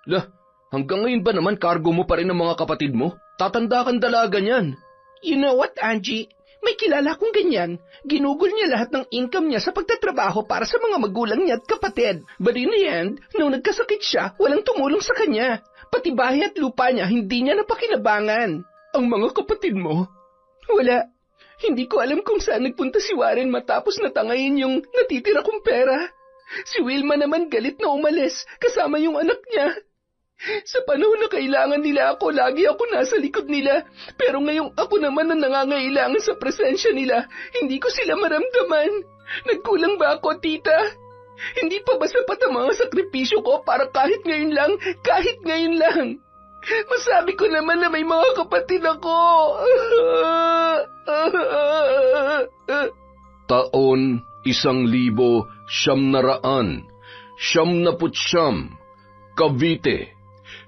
Lah, hanggang ngayon ba naman cargo mo pa rin ang mga kapatid mo? Tatanda kang dalaga niyan. You know what, Angie? May kilala kong ganyan. Ginugol niya lahat ng income niya sa pagtatrabaho para sa mga magulang niya at kapatid. But in the end, nung nagkasakit siya, walang tumulong sa kanya. Pati bahay at lupa niya, hindi niya napakinabangan. Ang mga kapatid mo? Wala. Hindi ko alam kung saan nagpunta si Warren matapos natangayin yung natitira kong pera. Si Wilma naman galit na umalis, kasama yung anak niya. Sa panahon na kailangan nila ako, lagi ako nasa likod nila. Pero ngayong ako naman ang nangangailangan sa presensya nila, hindi ko sila maramdaman. Nagkulang ba ako, tita? Hindi pa ba sapat ang mga sakripisyo ko para kahit ngayon lang? Masabi ko naman na may mga kapatid ako. Taon 1900, 1999, Cavite.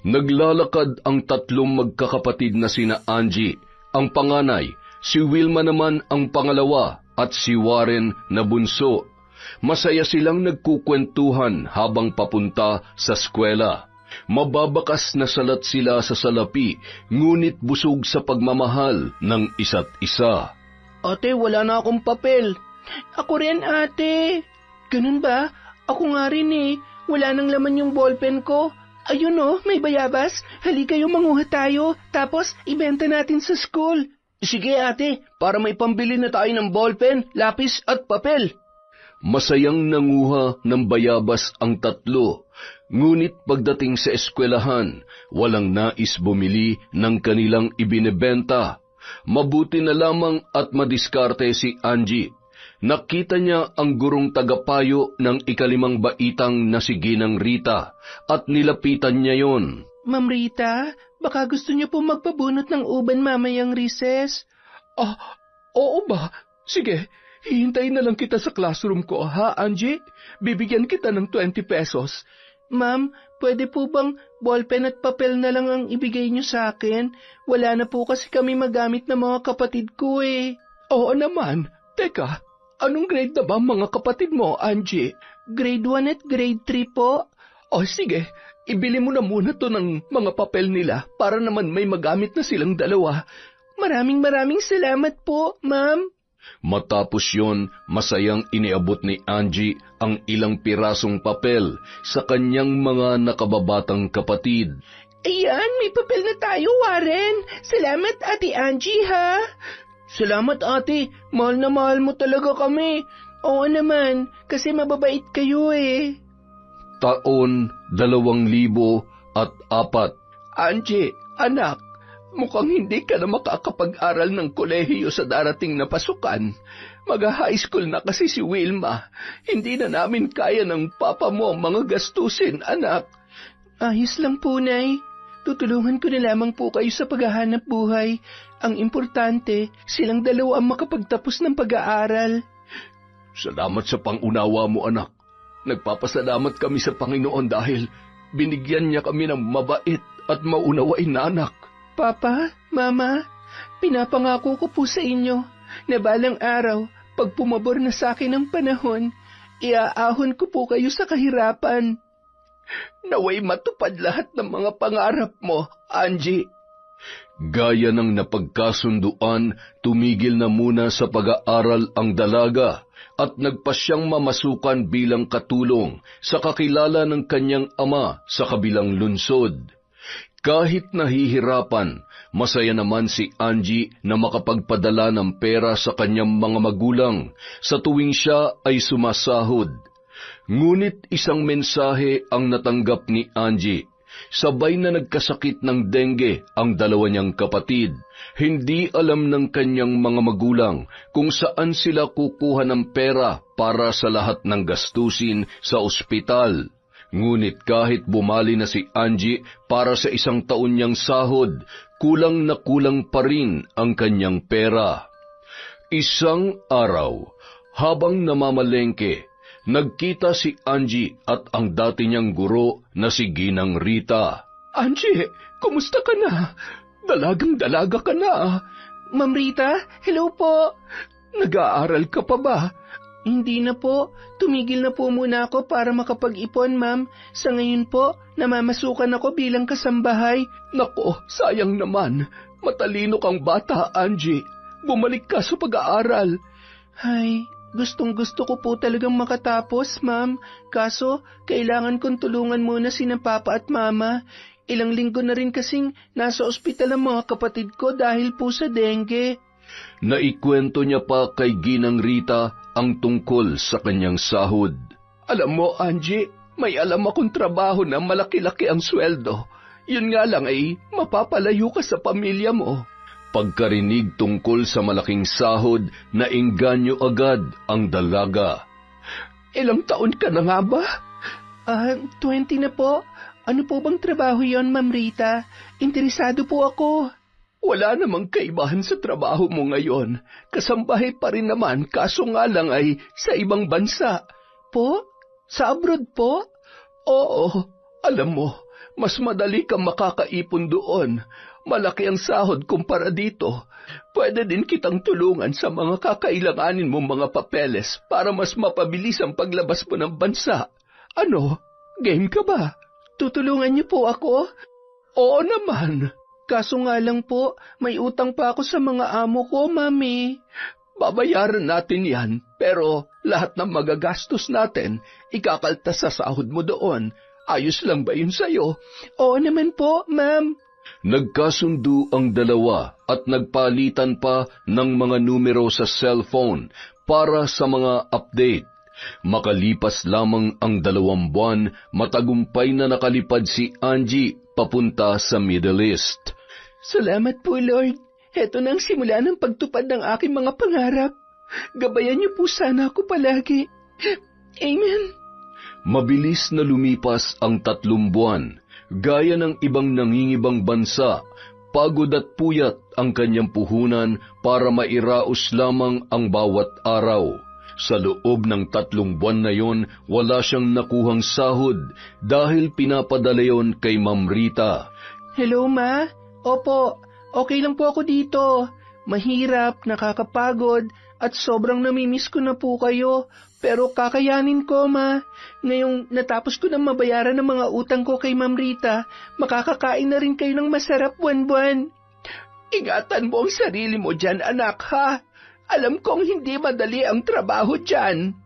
Naglalakad ang tatlong magkakapatid na sina Angie, ang panganay, si Wilma naman ang pangalawa, at si Warren na bunso. Masaya silang nagkukwentuhan habang papunta sa eskwela. Mababakas na salat sila sa salapi, ngunit busog sa pagmamahal ng isa't isa. Ate, wala na akong papel. Ako rin, ate. Ganun ba? Ako nga rin eh. Wala nang laman yung ballpen ko. Ayun oh, may bayabas. Halika yung manguha tayo, tapos ibenta natin sa school. Sige ate, para may pambili na tayo ng ballpen, lapis at papel. Masayang nanguha ng bayabas ang tatlo, ngunit pagdating sa eskwelahan, walang nais bumili ng kanilang ibinebenta. Mabuti na lamang at madiskarte si Angie. Nakita niya ang gurong tagapayo ng ikalimang baitang na si Ginang Rita at nilapitan niya yon. Ma'am Rita, baka gusto niyo po magpabunot ng uban mamayang recess? Oo ba? Sige, hihintayin na lang kita sa classroom ko, ha, Angie? Bibigyan kita ng 20 pesos. Ma'am, pwede po bang ballpen at papel na lang ang ibigay niyo sa akin? Wala na po kasi kami magamit ng mga kapatid ko eh. Oo naman. Teka, anong grade na ba mga kapatid mo, Angie? Grade 1 at grade 3 po. Sige, ibili mo na muna to ng mga papel nila para naman may magamit na silang dalawa. Maraming salamat po, ma'am. Matapos yon, masayang iniabot ni Angie ang ilang pirasong papel sa kanyang mga nakababatang kapatid. Ayan, may papel na tayo, Warren. Salamat, Ate Angie, ha? Salamat, ate. Mahal na mahal mo talaga kami. Oo naman, kasi mababait kayo eh. Taon 2004. Angie, anak, mukhang hindi ka na makakapag-aral ng kolehiyo sa darating na pasukan. Mag-high school na kasi si Wilma. Hindi na namin kaya ng papa mo ang mga gastusin, anak. Ayos lang po, Nay. Tutulungan ko na lamang po kayo sa paghahanap buhay. Ang importante, silang dalawa ang makapagtapos ng pag-aaral. Salamat sa pangunawa mo, anak. Nagpapasalamat kami sa Panginoon dahil binigyan niya kami ng mabait at maunawain na anak. Papa, Mama, pinapangako ko po sa inyo na balang araw, pag pumabor na sa akin ang panahon, iaahon ko po kayo sa kahirapan. Naway matupad lahat ng mga pangarap mo, Angie. Gaya ng napagkasunduan, tumigil na muna sa pag-aaral ang dalaga at nagpasyang mamasukan bilang katulong sa kakilala ng kanyang ama sa kabilang lungsod. Kahit nahihirapan, masaya naman si Angie na makapagpadala ng pera sa kanyang mga magulang sa tuwing siya ay sumasahod. Ngunit isang mensahe ang natanggap ni Angie. Sabay na nagkasakit ng dengue ang dalawa niyang kapatid. Hindi alam ng kanyang mga magulang kung saan sila kukuha ng pera para sa lahat ng gastusin sa ospital. Ngunit kahit bumali na si Angie para sa isang taon niyang sahod, kulang na kulang pa rin ang kanyang pera. Isang araw, habang namamalengke, nagkita si Angie at ang dati niyang guro na si Ginang Rita. Angie, kumusta ka na? Dalagang-dalaga ka na. Ma'am Rita, hello po. Nag-aaral ka pa ba? Hindi na po. Tumigil na po muna ako para makapag-ipon, ma'am. Sa ngayon po, namamasukan ako bilang kasambahay. Nako, sayang naman. Matalino kang bata, Angie. Bumalik ka sa pag-aaral. Ay, gustong-gusto ko po talagang makatapos, ma'am. Kaso, kailangan kong tulungan muna sina papa at mama. Ilang linggo na rin kasing nasa ospital ang mga kapatid ko dahil po sa dengue. Naikwento niya pa kay Ginang Rita ang tungkol sa kanyang sahod. Alam mo, Angie, may alam akong trabaho na malaki-laki ang sweldo. Yun nga lang ay mapapalayo ka sa pamilya mo. Pagkarinig tungkol sa malaking sahod, naengganyo agad ang dalaga. Ilang taon ka na nga ba? 20 na po. Ano po bang trabaho yon, Ma'am Rita? Interesado po ako. Wala namang kaibahan sa trabaho mo ngayon. Kasambahay pa rin naman, kaso nga lang ay sa ibang bansa. Po? Sa abroad po? Oo, alam mo, mas madali kang makakaipon doon. Malaki ang sahod kumpara dito. Pwede din kitang tulungan sa mga kakailanganin mong mga papeles para mas mapabilis ang paglabas mo ng bansa. Ano? Game ka ba? Tutulungan niyo po ako? Oo naman. Kaso nga lang po, may utang pa ako sa mga amo ko, Mami. Babayaran natin yan, pero lahat ng magagastos natin, ikakaltas sa sahod mo doon. Ayos lang ba yun sa'yo? Oo naman po, Ma'am. Nagkasundo ang dalawa at nagpalitan pa ng mga numero sa cellphone para sa mga update. Makalipas lamang ang 2 buwan, matagumpay na nakalipad si Angie papunta sa Middle East. Salamat po, Lord. Heto na ang simula ng pagtupad ng aking mga pangarap. Gabayan niyo po sana ako palagi. Amen. Mabilis na lumipas ang 3 buwan. Gaya ng ibang nangingibang bansa, pagod at puyat ang kanyang puhunan para mairaos lamang ang bawat araw. Sa loob ng 3 buwan na yon, wala siyang nakuhang sahod dahil pinapadala yon kay Ma'am Rita. Hello, Ma? Opo, okay lang po ako dito. Mahirap, nakakapagod, at sobrang namimiss ko na po kayo. Pero kakayanin ko, Ma. Ngayong natapos ko na mabayaran ng mga utang ko kay Ma'am Rita, makakakain na rin kayo ng masarap buwan-buwan. Ingatan mo ang sarili mo dyan, anak, ha? Alam kong hindi madali ang trabaho dyan.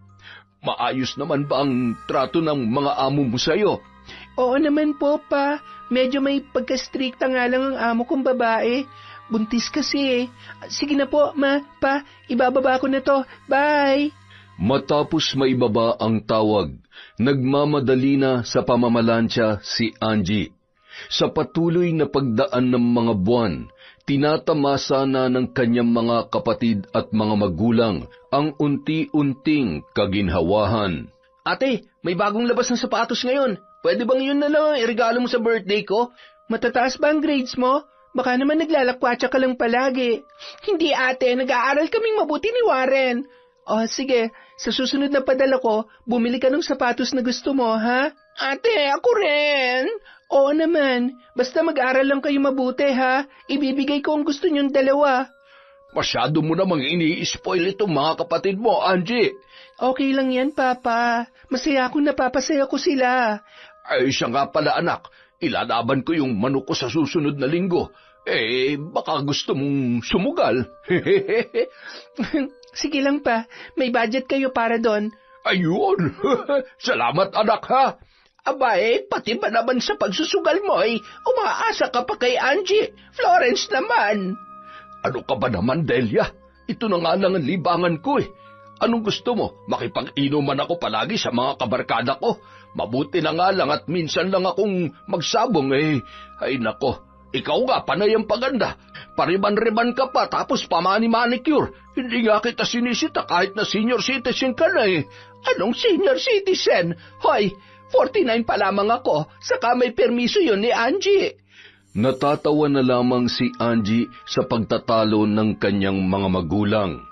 Maayos naman ba ang trato ng mga amo mo sa'yo? Oo naman po, Pa. Medyo may pagka-stricta nga lang ang amo kong babae. Buntis kasi eh. Sige na po, Ma, Pa. Ibababa ko na to. Bye! Matapos maibaba ang tawag, nagmamadali na sa pamamalansya si Angie. Sa patuloy na pagdaan ng mga buwan, tinatamasa na ng kanyang mga kapatid at mga magulang ang unti-unting kaginhawahan. Ate, may bagong labas ng sapatos ngayon. Pwede bang yun na lang ang iregalo mo sa birthday ko? Matataas ba ang grades mo? Baka naman naglalakwatsa ka lang palagi. Hindi ate, nag-aaral kaming mabuti ni Warren. Oh, sige, sa susunod na padala ko, bumili ka ng sapatos na gusto mo, ha? Ate, ako rin. Oo naman, basta mag-aral lang kayo mabuti, ha? Ibibigay ko ang gusto niyong dalawa. Masyado mo namang ini-spoil itong mga kapatid mo, Angie. Okay lang yan, Papa. Masaya akong napapasaya ko sila. Ay, siya nga pala, anak. Ilalaban ko yung manok ko sa susunod na linggo. Baka gusto mong sumugal. Sige lang pa, may budget kayo para doon. Ayun! Salamat, anak, ha? Aba pati ba naman sa pagsusugal mo umaasa ka pa kay Angie? Florence naman. Ano ka ba naman, Delia? Ito na nga lang ang libangan ko eh. Anong gusto mo? Makipag-inuman ako palagi sa mga kabarkada ko. Mabuti na nga lang at minsan lang akong magsabong eh. Ay nako, ikaw nga panay ang paganda. Pariban-riban ka pa tapos pamani-manicure. Hindi nga kita sinisita kahit na senior citizen ka na eh. Anong senior citizen? Hoy, 49 pa lamang ako, saka may permiso yun ni Angie. Natatawa na lamang si Angie sa pagtatalo ng kanyang mga magulang.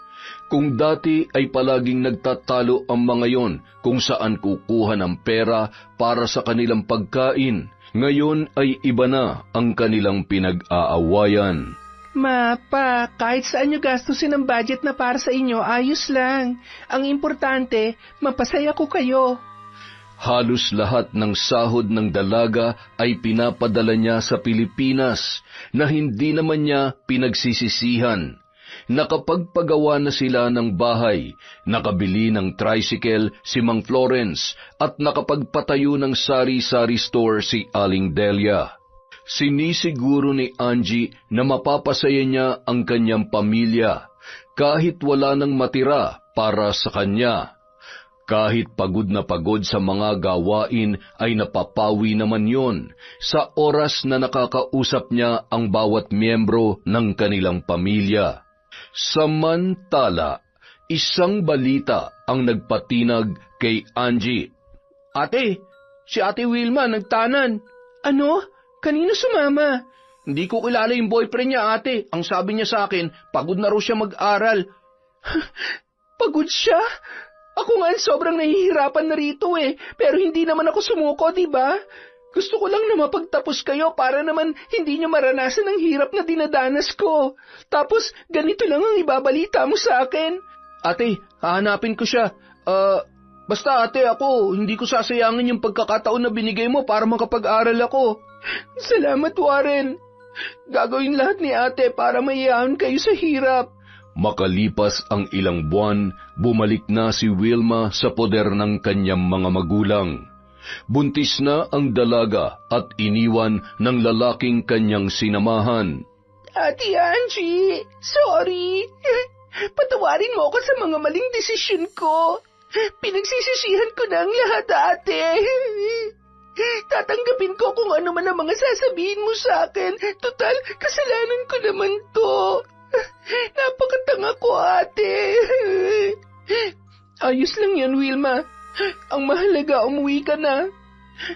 Kung dati ay palaging nagtatalo ang mga yon kung saan kukuha ng pera para sa kanilang pagkain, ngayon ay iba na ang kanilang pinag-aawayan. Pa, kahit saan nyo gastusin ang budget na para sa inyo, ayos lang. Ang importante, mapasaya ko kayo. Halos lahat ng sahod ng dalaga ay pinapadala niya sa Pilipinas na hindi naman niya pinagsisisihan. Nakapagpagawa na sila ng bahay, nakabili ng tricycle si Mang Florence at nakapagpatayo ng sari-sari store si Aling Delia. Sinisiguro ni Angie na mapapasaya niya ang kanyang pamilya kahit wala nang matira para sa kanya. Kahit pagod na pagod sa mga gawain ay napapawi naman yon sa oras na nakakausap niya ang bawat miyembro ng kanilang pamilya. Samantala, isang balita ang nagpatinag kay Angie. Ate, si Ate Wilma nagtanan. Ano? Kanino sumama? Hindi ko kilala yung boyfriend niya, ate. Ang sabi niya sa akin, pagod na raw siya mag-aral. Pagod siya? Ako nga sobrang nahihirapan na rito pero hindi naman ako sumuko, di ba? Gusto ko lang na mapagtapos kayo para naman hindi niyo maranasan ang hirap na dinadanas ko. Tapos, ganito lang ang ibabalita mo sa akin. Ate, hahanapin ko siya. Basta ate, ako, hindi ko sasayangin yung pagkakataon na binigay mo para makapag-aral ako. Salamat, Warren. Gagawin lahat ni ate para maiyahan kayo sa hirap. Makalipas ang ilang buwan, bumalik na si Wilma sa poder ng kanyang mga magulang. Buntis na ang dalaga at iniwan ng lalaking kanyang sinamahan. Ate Angie, sorry. Patawarin mo ako sa mga maling desisyon ko. Pinagsisisihan ko na ang lahat, ate. Tatanggapin ko kung ano man ang mga sasabihin mo sa akin. Total, kasalanan ko naman to. Napakatanga ko, ate. Ayos lang yan, Wilma. Ang mahalaga, umuwi ka na.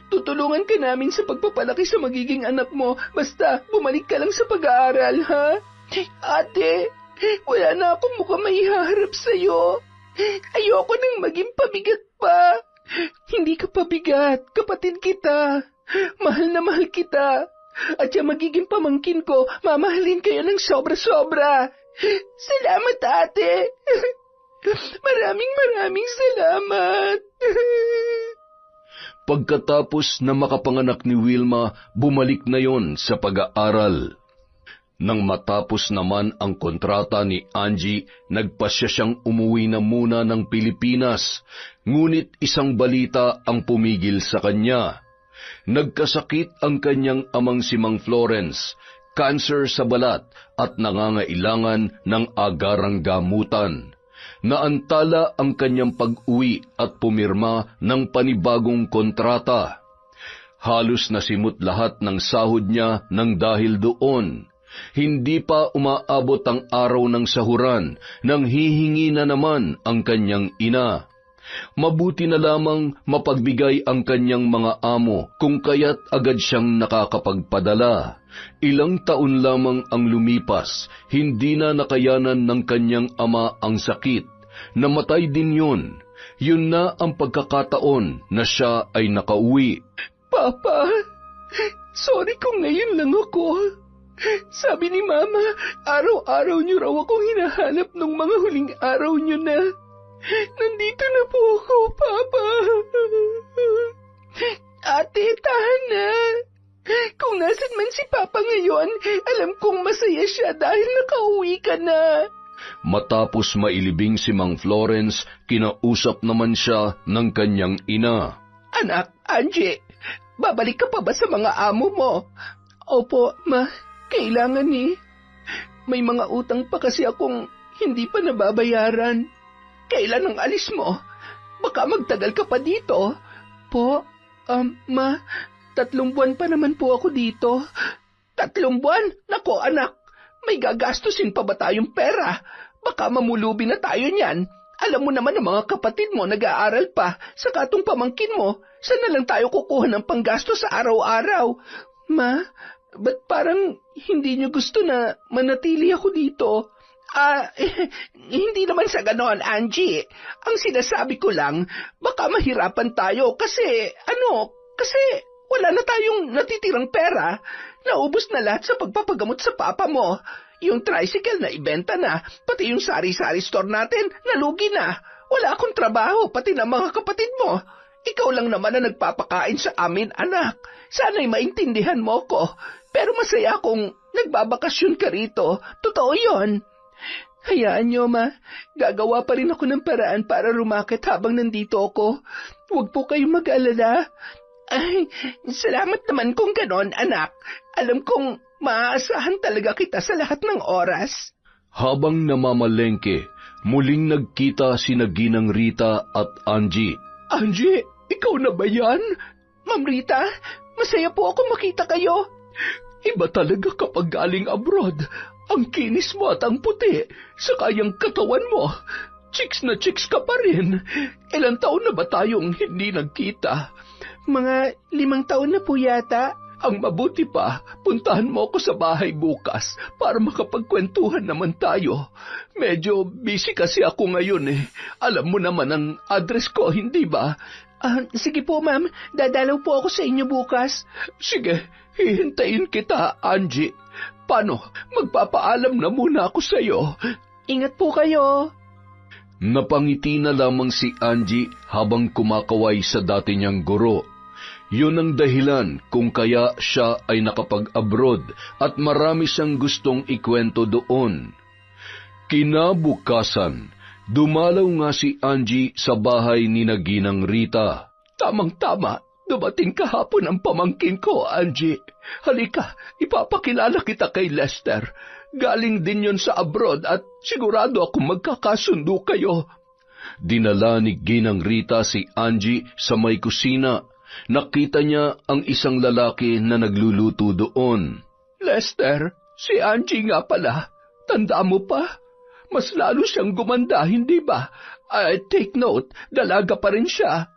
Tutulungan ka namin sa pagpapalaki sa magiging anak mo. Basta, bumalik ka lang sa pag-aaral, ha? Ate, wala na akong mukhang maihaharap sa'yo. Ayoko nang maging pabigat pa. Hindi ka pabigat, kapatid kita. Mahal na mahal kita. At yung magiging pamangkin ko, mamahalin kayo ng sobra-sobra. Salamat, ate. Maraming salamat. Pagkatapos na makapanganak ni Wilma, bumalik na yon sa pag-aaral. Nang matapos naman ang kontrata ni Angie, nagpasya siyang umuwi na muna ng Pilipinas, ngunit isang balita ang pumigil sa kanya. Nagkasakit ang kanyang amang si Mang Florence, kanser sa balat at nangangailangan ng agarang gamutan. Naantala ang kanyang pag-uwi at pumirma ng panibagong kontrata. Halos nasimot lahat ng sahod niya nang dahil doon. Hindi pa umaabot ang araw ng sahuran nang hihingi na naman ang kanyang ina. Mabuti na lamang mapagbigay ang kanyang mga amo kung kaya't agad siyang nakakapagpadala. Ilang taon lamang ang lumipas, hindi na nakayanan ng kanyang ama ang sakit. Namatay din yun. Yun na ang pagkakataon na siya ay nakauwi. Papa, sorry kung ngayon lang ako. Sabi ni Mama, araw-araw niyo raw akong hinahanap nung mga huling araw niyo na. Nandito na po ako, Papa. Ate, tahan na. Kung nasan man si Papa ngayon, alam kong masaya siya dahil nakauwi ka na. Matapos mailibing si Mang Florence, kinausap naman siya ng kanyang ina. Anak, Angie, babalik ka pa ba sa mga amo mo? Opo, Ma. Kailangan May mga utang pa kasi akong hindi pa nababayaran. Kailan ang alis mo? Baka magtagal ka pa dito. Po, Ma, 3 buwan pa naman po ako dito. 3 buwan? Nako, anak, may gagastusin pa ba tayong pera? Baka mamulubi na tayo niyan. Alam mo naman ang mga kapatid mo nag-aaral pa, sa katong pamangkin mo. Saan na lang tayo kukuha ng panggasto sa araw-araw? Ma, ba't parang hindi niyo gusto na manatili ako dito? Hindi naman sa ganon, Angie. Ang sinasabi ko lang, baka mahirapan tayo kasi wala na tayong natitirang pera. Naubos na lahat sa pagpapagamot sa papa mo. Yung tricycle na ibenta na, pati yung sari-sari store natin, nalugi na. Wala akong trabaho, pati na mga kapatid mo. Ikaw lang naman na nagpapakain sa amin, anak. Sana'y maintindihan mo ko. Pero masaya kung nagbabakasyon ka rito. Totoo yon. Hayaan niyo, Ma. Gagawa pa rin ako ng paraan para rumakit habang nandito ako. Huwag po kayong mag-alala. Ay, salamat naman kung ganon, anak. Alam kong maaasahan talaga kita sa lahat ng oras. Habang namamalengke, muling nagkita sina Ginang Rita at Angie. Angie, ikaw na ba yan? Ma'am Rita, masaya po ako makita kayo. Iba talaga kapag galing abroad. Ang kinis mo at ang puti, saka yung katawan mo. Chicks na chicks ka pa rin. Ilang taon na ba tayong hindi nagkita? Mga 5 taon na po yata. Ang mabuti pa, puntahan mo ako sa bahay bukas para makapagkwentuhan naman tayo. Medyo busy kasi ako ngayon eh. Alam mo naman ang address ko, hindi ba? Sige po, ma'am. Dadalaw po ako sa inyo bukas. Sige, hihintayin kita, Angie. Paano? Magpapaalam na muna ako sa iyo. Ingat po kayo. Napangiti na lamang si Angie habang kumakaway sa dati niyang guro. Yun ang dahilan kung kaya siya ay nakapag-abroad at marami siyang gustong ikwento doon. Kinabukasan, dumalaw nga si Angie sa bahay ni Ginang Rita. Tamang-tama, dumating kahapon ang pamangkin ko, Angie. Halika, ipapakilala kita kay Lester. Galing din yon sa abroad at sigurado akong magkakasundo kayo. Dinala ni Ginang Rita si Angie sa may kusina. Nakita niya ang isang lalaki na nagluluto doon. Lester, si Angie nga pala. Tanda mo pa? Mas lalo siyang gumanda, hindi ba? Take note, dalaga pa rin siya.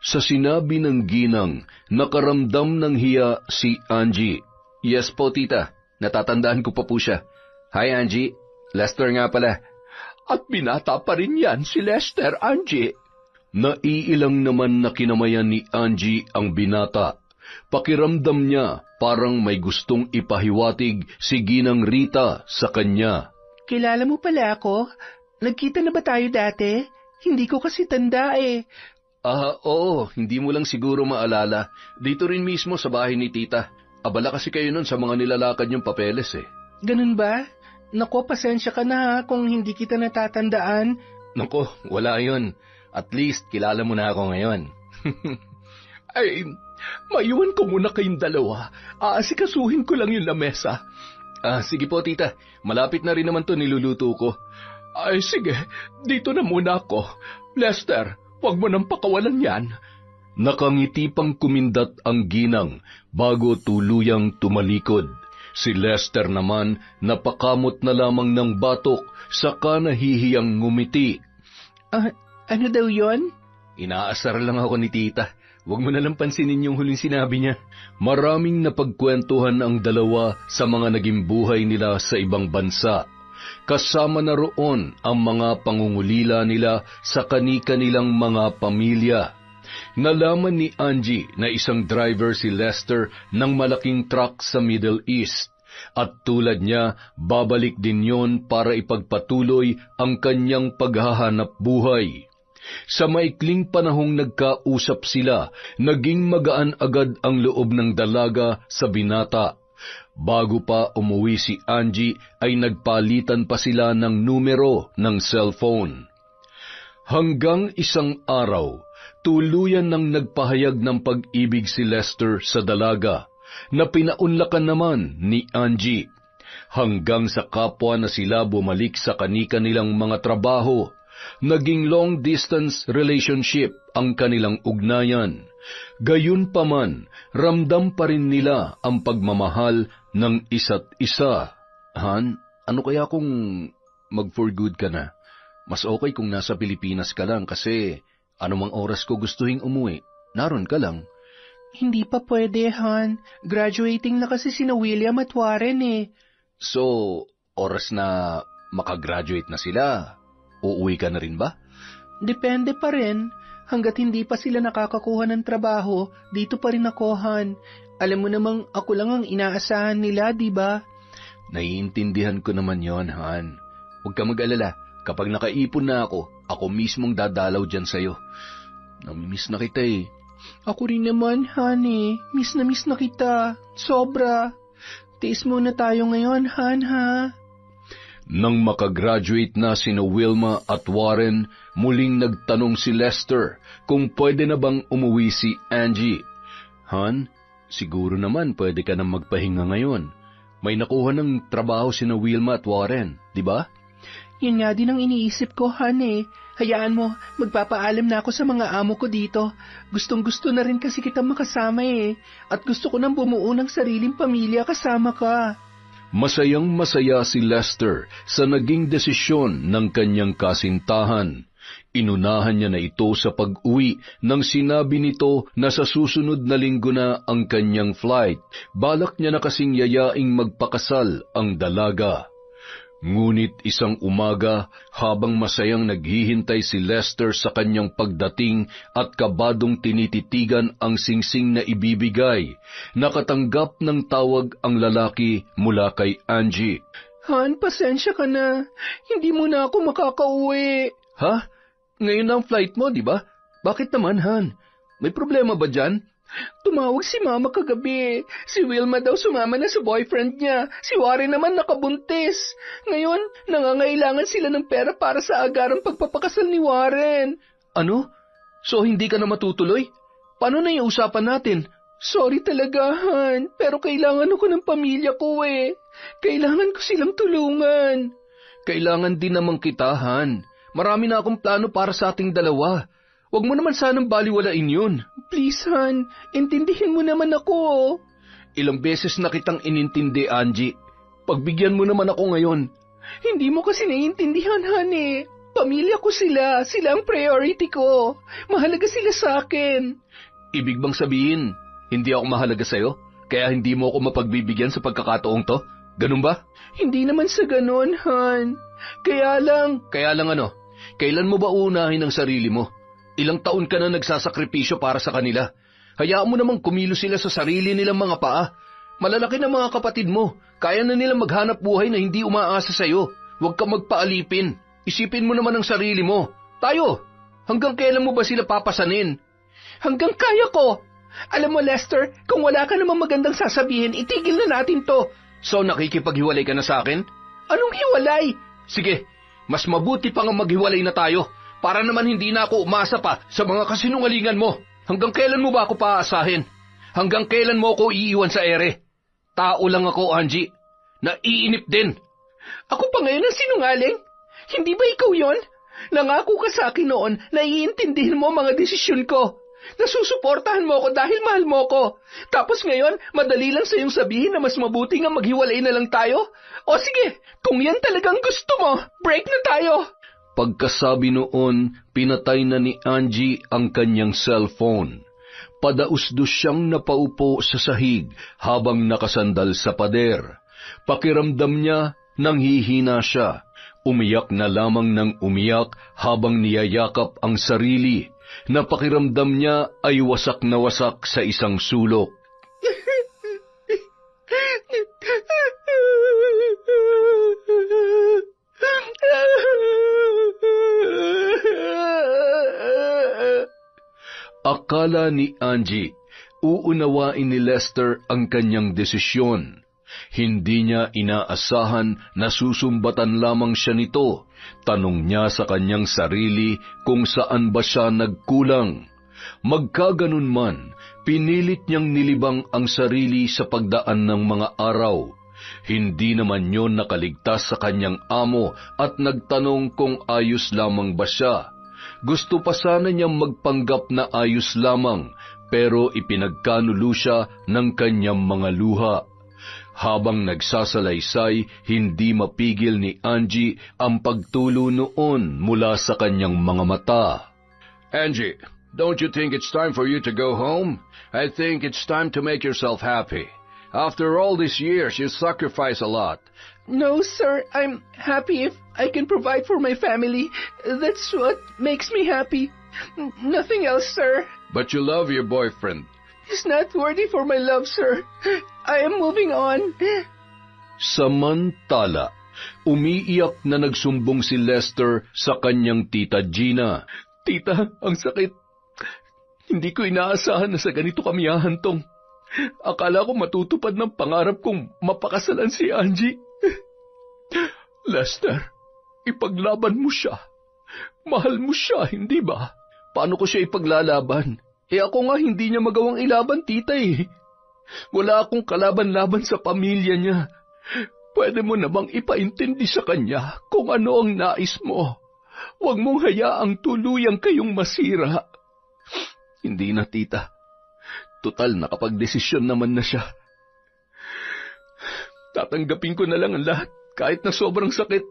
Sa sinabi ng ginang, nakaramdam ng hiya si Angie. Yes po, tita. Natatandaan ko pa po siya. Hi, Angie. Lester nga pala. At binata pa rin yan si Lester, Angie. Naiilang naman na kinamayan ni Angie ang binata. Pakiramdam niya parang may gustong ipahiwatig si Ginang Rita sa kanya. Kilala mo pala ako? Nagkita na ba tayo dati? Hindi ko kasi tanda eh. Oo, hindi mo lang siguro maalala. Dito rin mismo sa bahay ni tita. Abala kasi kayo nun sa mga nilalakad yung papeles eh. Ganun ba? Nako, pasensya ka na ha kung hindi kita natatandaan. Nako, wala yun. At least, kilala mo na ako ngayon. Ay, maiwan ko muna kayong dalawa. Aasikasuhin ko lang yung lamesa. Sige po, tita. Malapit na rin naman to niluluto ko. Ay, sige. Dito na muna ako. Lester, huwag mo nang pakawalan yan. Nakangiti pang kumindat ang ginang bago tuluyang tumalikod. Si Lester naman napakamot na lamang ng batok, saka nahihiyang ngumiti. Ano daw yon? Inaasar lang ako ni tita. Huwag mo nalang pansinin yung huling sinabi niya. Maraming napagkwentuhan ang dalawa sa mga naging buhay nila sa ibang bansa. Kasama na roon ang mga pangungulila nila sa kani-kanilang mga pamilya. Nalaman ni Angie na isang driver si Lester ng malaking truck sa Middle East. At tulad niya, babalik din yon para ipagpatuloy ang kanyang paghahanap buhay. Sa maikling panahong nagkausap sila, naging magaan agad ang loob ng dalaga sa binata. Bago pa umuwi si Angie ay nagpalitan pa sila ng numero ng cellphone. Hanggang isang araw, tuluyan nang nagpahayag ng pag-ibig si Lester sa dalaga, na pinaunlakan naman ni Angie. Hanggang sa kapwa na sila bumalik sa kani-kanilang mga trabaho, naging long-distance relationship ang kanilang ugnayan. Gayunpaman, ramdam pa rin nila ang pagmamahal ng isa't isa. Han, ano kaya kung mag-for good ka na? Mas okay kung nasa Pilipinas ka lang kasi anumang oras ko gustuhin umuwi, naroon ka lang. Hindi pa pwede, Han. Graduating na kasi sina William at Warren eh. So, oras na makagraduate na sila, uuwi ka na rin ba? Depende pa rin. Hanggat hindi pa sila nakakakuha ng trabaho, dito pa rin ako, Han. Alam mo namang ako lang ang inaasahan nila, di ba? Naiintindihan ko naman yon, Han. Huwag ka mag-alala. Kapag nakaipon na ako mismong dadalaw dyan sa'yo. Namimiss na kita eh. Ako rin naman, Han. Miss na kita. Sobra. Tiis muna tayo ngayon, Han, ha? Nang makagraduate na sina Wilma at Warren, muling nagtanong si Lester kung pwede na bang umuwi si Angie. Han, siguro naman pwede ka na magpahinga ngayon. May nakuha ng trabaho sina Wilma at Warren, di ba? Yun nga din ang iniisip ko, Han eh. Hayaan mo, magpapaalam na ako sa mga amo ko dito. Gustong-gusto na rin kasi kitang makasama eh. At gusto ko nang bumuo ng sariling pamilya kasama ka. Masayang-masaya si Lester sa naging desisyon ng kanyang kasintahan. Inunahan niya na ito sa pag-uwi nang sinabi nito na sa susunod na linggo na ang kanyang flight. Balak niya na kasing yayaing magpakasal ang dalaga. Ngunit isang umaga, habang masayang naghihintay si Lester sa kanyang pagdating at kabadong tinititigan ang singsing na ibibigay, nakatanggap ng tawag ang lalaki mula kay Angie. Han, pasensya ka na. Hindi mo na ako makakauwi. Ha? Ngayon na ang flight mo, di ba? Bakit naman, Han? May problema ba dyan? Tumawag si Mama kagabi. Si Wilma daw sumama na sa boyfriend niya. Si Warren naman nakabuntis. Ngayon, nangangailangan sila ng pera para sa agarang pagpapakasal ni Warren. Ano? So hindi ka na matutuloy? Paano na yung usapan natin? Sorry talaga, Han. Pero kailangan ako ng pamilya ko eh. Kailangan ko silang tulungan. Kailangan din naman kita, Han. Marami na akong plano para sa ating dalawa. Huwag mo naman sanang baliwalain yun. Please, Han. Intindihin mo naman ako. Ilang beses na kitang inintindi, Angie. Pagbigyan mo naman ako ngayon. Hindi mo kasi naiintindihan, Han eh. Pamilya ko sila. Sila ang priority ko. Mahalaga sila sa akin. Ibig bang sabihin, hindi ako mahalaga sa'yo? Kaya hindi mo ako mapagbibigyan sa pagkakataong to? Ganun ba? Hindi naman sa ganun, Han. Kaya lang... Kaya lang ano? Kailan mo ba uunahin ang sarili mo? Ilang taon ka na nagsasakripisyo para sa kanila. Hayaan mo namang kumilos sila sa sarili nilang mga paa. Malalaki na mga kapatid mo. Kaya na nilang maghanap buhay na hindi umaasa sa'yo. Huwag kang magpaalipin. Isipin mo naman ang sarili mo. Tayo, hanggang kailan mo ba sila papasanin? Hanggang kaya ko. Alam mo, Lester, kung wala ka namang magandang sasabihin, itigil na natin to. So nakikipaghiwalay ka na sa akin? Anong hiwalay? Sige, mas mabuti pa nga maghiwalay na tayo. Para naman hindi na ako umasa pa sa mga kasinungalingan mo. Hanggang kailan mo ba ako paaasahin? Hanggang kailan mo ako iiwan sa ere? Tao lang ako, Angie. Naiinip din. Ako pa ngayon ang sinungaling? Hindi ba ikaw yon? Nangako ka sa akin noon na iintindihin mo mga desisyon ko. Nasusuportahan mo ako dahil mahal mo ko. Tapos ngayon, madali lang sa'yong sabihin na mas mabuti nga maghiwalay na lang tayo? O sige, kung yan talagang gusto mo, break na tayo. Pagkasabi noon, pinatay na ni Angie ang kanyang cellphone. Padausdos siyang napaupo sa sahig habang nakasandal sa pader. Pakiramdam niya nang hihina siya. Umiyak na lamang ng umiyak habang niyayakap ang sarili. Napakiramdam niya ay wasak na wasak sa isang sulok. Akala ni Angie, uunawain ni Lester ang kanyang desisyon. Hindi niya inaasahan na susumbatan lamang siya nito. Tanong niya sa kanyang sarili kung saan ba siya nagkulang. Magkaganon man, pinilit niyang nilibang ang sarili sa pagdaan ng mga araw. Hindi naman yon nakaligtas sa kanyang amo at nagtanong kung ayos lamang ba siya. Gusto pa sana niyang magpanggap na ayos lamang, pero ipinagkanulo siya ng kanyang mga luha. Habang nagsasalaysay, hindi mapigil ni Angie ang pagtulo noon mula sa kanyang mga mata. Angie, don't you think it's time for you to go home? I think it's time to make yourself happy. After all these years, you sacrifice a lot. No, sir. I'm happy if I can provide for my family. That's what makes me happy. Nothing else, sir. But you love your boyfriend. He's not worthy for my love, sir. I am moving on. Samantala, umiiyak na nagsumbong si Lester sa kanyang tita Gina. Tita, ang sakit. Hindi ko inaasahan na sa ganito kami hahantong. Akala ko matutupad ng pangarap kong mapakasalan si Angie. Lester, ipaglaban mo siya. Mahal mo siya, hindi ba? Paano ko siya ipaglalaban? Ako nga hindi niya magawang ilaban, tita eh. Wala akong kalaban-laban sa pamilya niya. Pwede mo namang ipaintindi sa kanya kung ano ang nais mo. Huwag mong hayaang tuluyang kayong masira. Hindi na, tita. Total, nakapagdesisyon naman na siya. Tatanggapin ko na lang ang lahat, kahit na sobrang sakit.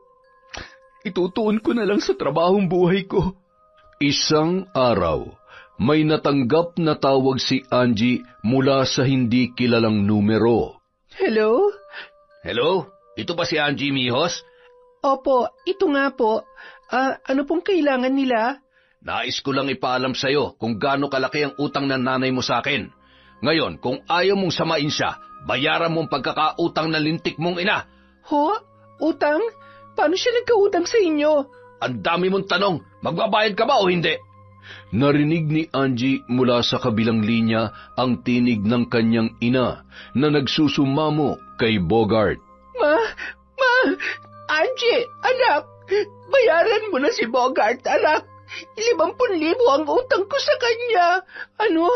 Itutuon ko na lang sa trabahong buhay ko. Isang araw, may natanggap na tawag si Angie mula sa hindi kilalang numero. Hello? Hello? Ito ba si Angie Mijos? Opo, ito nga po. Ano pong kailangan nila? Nais ko lang ipaalam sa'yo kung gaano kalaki ang utang ng nanay mo sa akin. Ngayon, kung ayaw mong samain siya, bayaran mong pagkakautang na lintik mong ina. Ho? Utang? Paano siya nagkautang sa inyo? Ang dami mong tanong, magbabayad ka ba o hindi? Narinig ni Angie mula sa kabilang linya ang tinig ng kanyang ina na nagsusumamo kay Bogart. Ma! Angie, anak! Bayaran mo na si Bogart, anak! 50,000 ang utang ko sa kanya. Ano?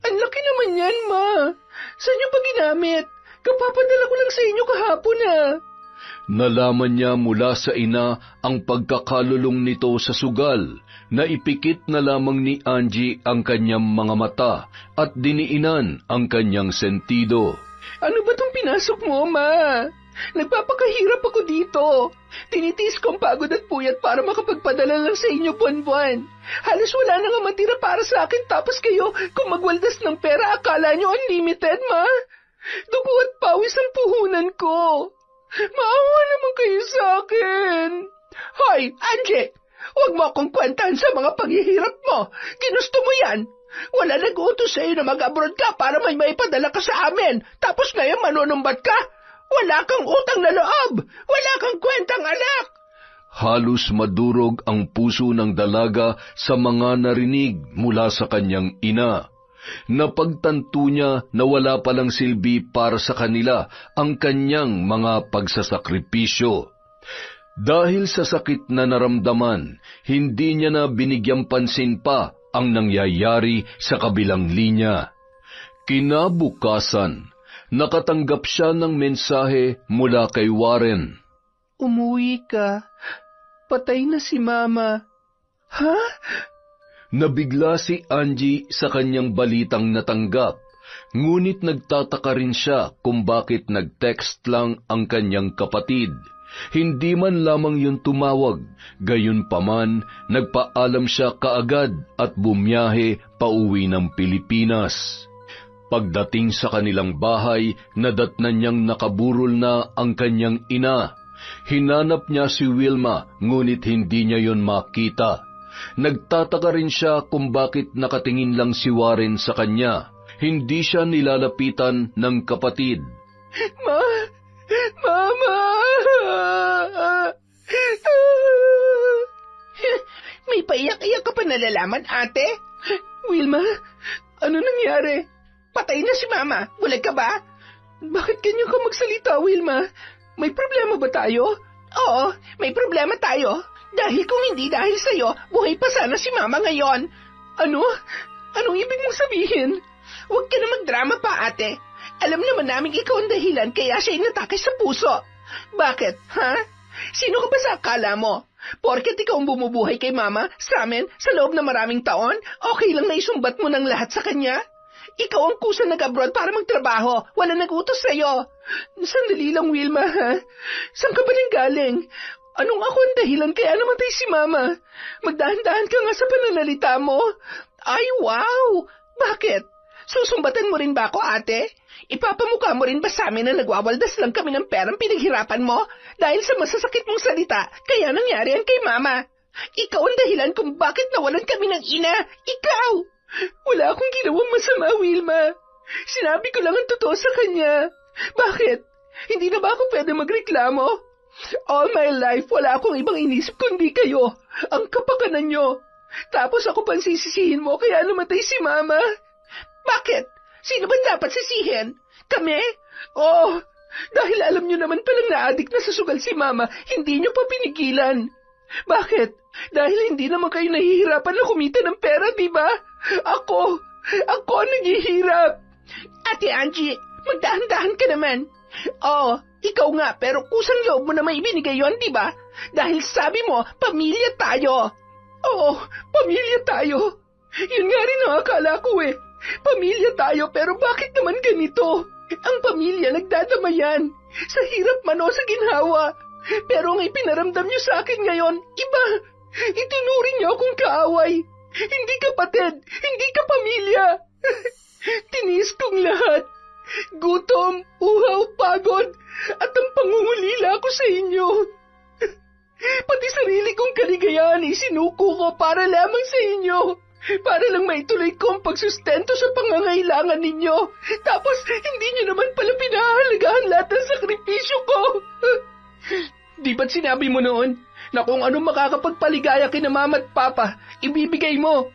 Ang laki naman yan, ma. Saan niyo ba ginamit? Kapapadala ko lang sa inyo kahapon, Nalaman niya mula sa ina ang pagkakalulong nito sa sugal, na ipikit na lamang ni Angie ang kanyang mga mata at diniinan ang kanyang sentido. Ano ba tong pinasok mo, ma? Nagpapakahirap ako dito. Tinitiis ko ang pagod at puyat para makapagpadala lang sa inyo buwan-buwan. Halos wala na nga matira para sa akin tapos kayo kung magwaldas ng pera akala nyo unlimited, ma? Dugo at pawis ang puhunan ko. Maawa naman kayo sa akin. Hoy, Angie! Huwag mo akong kwentahan sa mga paghihirap mo. Ginusto mo yan. Wala nag-utos sa iyo na mag-abroad ka para may maipadala ka sa amin. Tapos ngayon manunumbat ka? Wala kang utang na loob! Wala kang kwentang anak! Halos madurog ang puso ng dalaga sa mga narinig mula sa kanyang ina. Napagtanto niya na wala palang silbi para sa kanila ang kanyang mga pagsasakripisyo. Dahil sa sakit na naramdaman, hindi niya na binigyang pansin pa ang nangyayari sa kabilang linya. Kinabukasan, nakatanggap siya ng mensahe mula kay Warren. Umuwi ka. Patay na si Mama. Ha? Nabigla si Angie sa kanyang balitang natanggap, ngunit nagtataka rin siya kung bakit nag-text lang ang kanyang kapatid. Hindi man lamang yun tumawag, gayunpaman nagpaalam siya kaagad at bumiyahe pauwi ng Pilipinas. Pagdating sa kanilang bahay, nadatnan niyang nakaburol na ang kanyang ina. Hinanap niya si Wilma, ngunit hindi niya yon makita. Nagtataka rin siya kung bakit nakatingin lang si Warren sa kanya. Hindi siya nilalapitan ng kapatid. Mama! May paiyak-iyak ka pa nalalaman, ate? Wilma, ano nangyari? Patay na si Mama. Bulag ka ba? Bakit ganyan ka magsalita, Wilma? May problema ba tayo? Oo, may problema tayo. Dahil kung hindi dahil sa'yo, buhay pa sana si Mama ngayon. Ano? Anong ibig mong sabihin? Huwag ka na magdrama pa, ate. Alam naman namin ikaw ang dahilan kaya siya inatake sa puso. Bakit, ha? Sino ka ba sa akala mo? Porket ikaw ang bumubuhay kay Mama sa amin sa loob ng maraming taon, okay lang na isumbat mo ng lahat sa kanya? Ikaw ang kusa nag-abroad para magtrabaho. Wala nag-utos sa'yo. Sandali lang, Wilma, ha? Saan ka ba nang galing? Anong ako ang dahilan kaya namatay si Mama? Magdahan-dahan ka nga sa pananalita mo. Ay, wow! Bakit? Susumbatan mo rin ba ako, ate? Ipapamukha mo rin ba sa amin na nagwawaldas lang kami ng perang pinaghirapan mo? Dahil sa masasakit mong salita, kaya nangyari yan kay Mama. Ikaw ang dahilan kung bakit nawalan kami ng ina. Ikaw! Wala akong ginawang masama, Wilma. Sinabi ko lang ang totoo sa kanya. Bakit? Hindi na ba ako pwede magreklamo? All my life, wala akong ibang inisip kundi kayo. Ang kapakanan nyo. Tapos ako pang sisisihin mo kaya namatay si Mama. Bakit? Sino ba dapat sisihin? Kami? Oh, dahil alam nyo naman palang na-addict na sa sugal si Mama, hindi nyo pa pinigilan. Bakit? Dahil hindi naman kayo nahihirapan na kumita ng pera, di ba? Ako naghihirap. Ate Angie, magdahan-dahan ka naman. Oo, ikaw nga, pero kusang loob mo na may ibinigay yon, di ba? Dahil sabi mo, pamilya tayo. Oo, pamilya tayo. Yun nga rin ang akala ko eh. Pamilya tayo, pero bakit naman ganito? Ang pamilya nagdadamayan. Sa hirap man o sa ginhawa. Pero ang ipinaramdam niyo sa akin ngayon, iba. Itinuring niyo akong kaaway. Hindi kapatid, hindi ka pamilya. Tinis kong lahat. Gutom, uhaw, pagod, at ang pangungulila ko sa inyo. Pati sarili kong kaligayahan isinuko ko para lamang sa inyo. Para lang maituloy ko ang pagsustento sa pangangailangan ninyo. Tapos, hindi nyo naman pala pinahalagahan lahat ng sakripisyo ko. Di ba't sinabi mo noon na kung ano makakapagpaligaya kina Mama at Papa, ibibigay mo?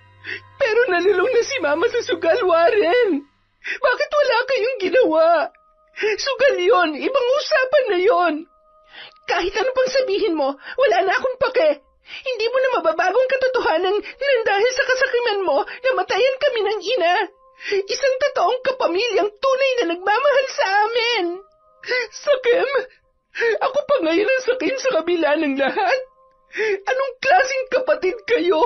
Pero nalulong na si Mama sa sugal, Warren. Bakit wala kayong ginawa? Sugal yon, ibang usapan na yon. Kahit ano pang sabihin mo, wala na akong pake. Hindi mo na mababagong katotohanan nang dahil sa kasakiman mo, namatayan kami ng ina. Isang totoong kapamilyang tunay na nagmamahal sa amin. Sakim, ako pa ngayon ang sakim sa kabila ng lahat. Anong klaseng kapatid kayo?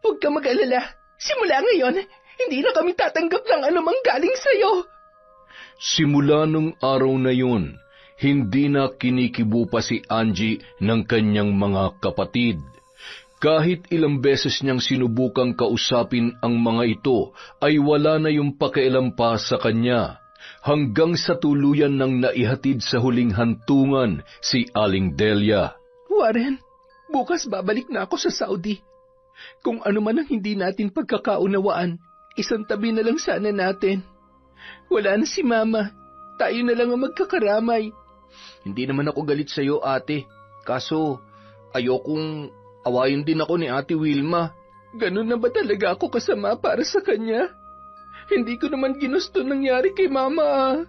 Huwag ka mag-alala. Simula ngayon, hindi na kami tatanggap ng anumang galing sa'yo. Simula nung araw na yun, hindi na kinikibo pa si Angie ng kanyang mga kapatid. Kahit ilang beses niyang sinubukang kausapin ang mga ito, ay wala na yung pakialam pa sa kanya. Hanggang sa tuluyan nang naihatid sa huling hantungan si Aling Delia. Warren, bukas babalik na ako sa Saudi. Kung ano man ang hindi natin pagkakaunawaan, isang tabi na lang sana natin. Wala na si Mama. Tayo na lang ang magkakaramay. Hindi naman ako galit sa'yo, ate. Kaso, ayokong awayin din ako ni Ate Wilma. Ganun na ba talaga ako kasama para sa kanya? Hindi ko naman ginusto nangyari kay Mama.